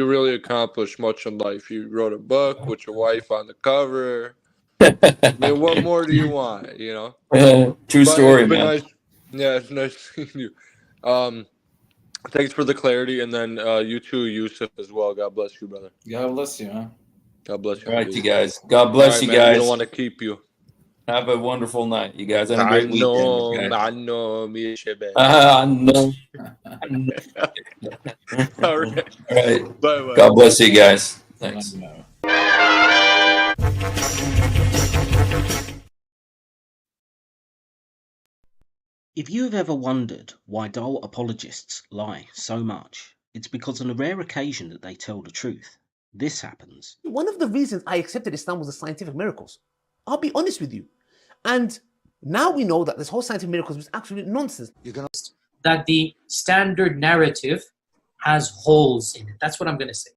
really accomplished much in life. You wrote a book with your wife on the cover. I mean, what more do you want? True story, it's been man. nice. Yeah, it's nice seeing you. Thanks for the clarity, and then you too, Yusuf, as well. God bless you, brother. God bless you, man. God bless you. All right, you guys. God bless you man, guys. We don't want to keep you. Have a wonderful night, you guys, and a great weekend. Okay? I know. I know. All right. All right. Bye. God bless you guys. Thanks. If you have ever wondered why dull apologists lie so much, it's because on a rare occasion that they tell the truth, this happens. One of the reasons I accepted Islam was the scientific miracles. I'll be honest with you. And now we know that this whole scientific miracles was absolute nonsense. That the standard narrative has holes in it. That's what I'm going to say.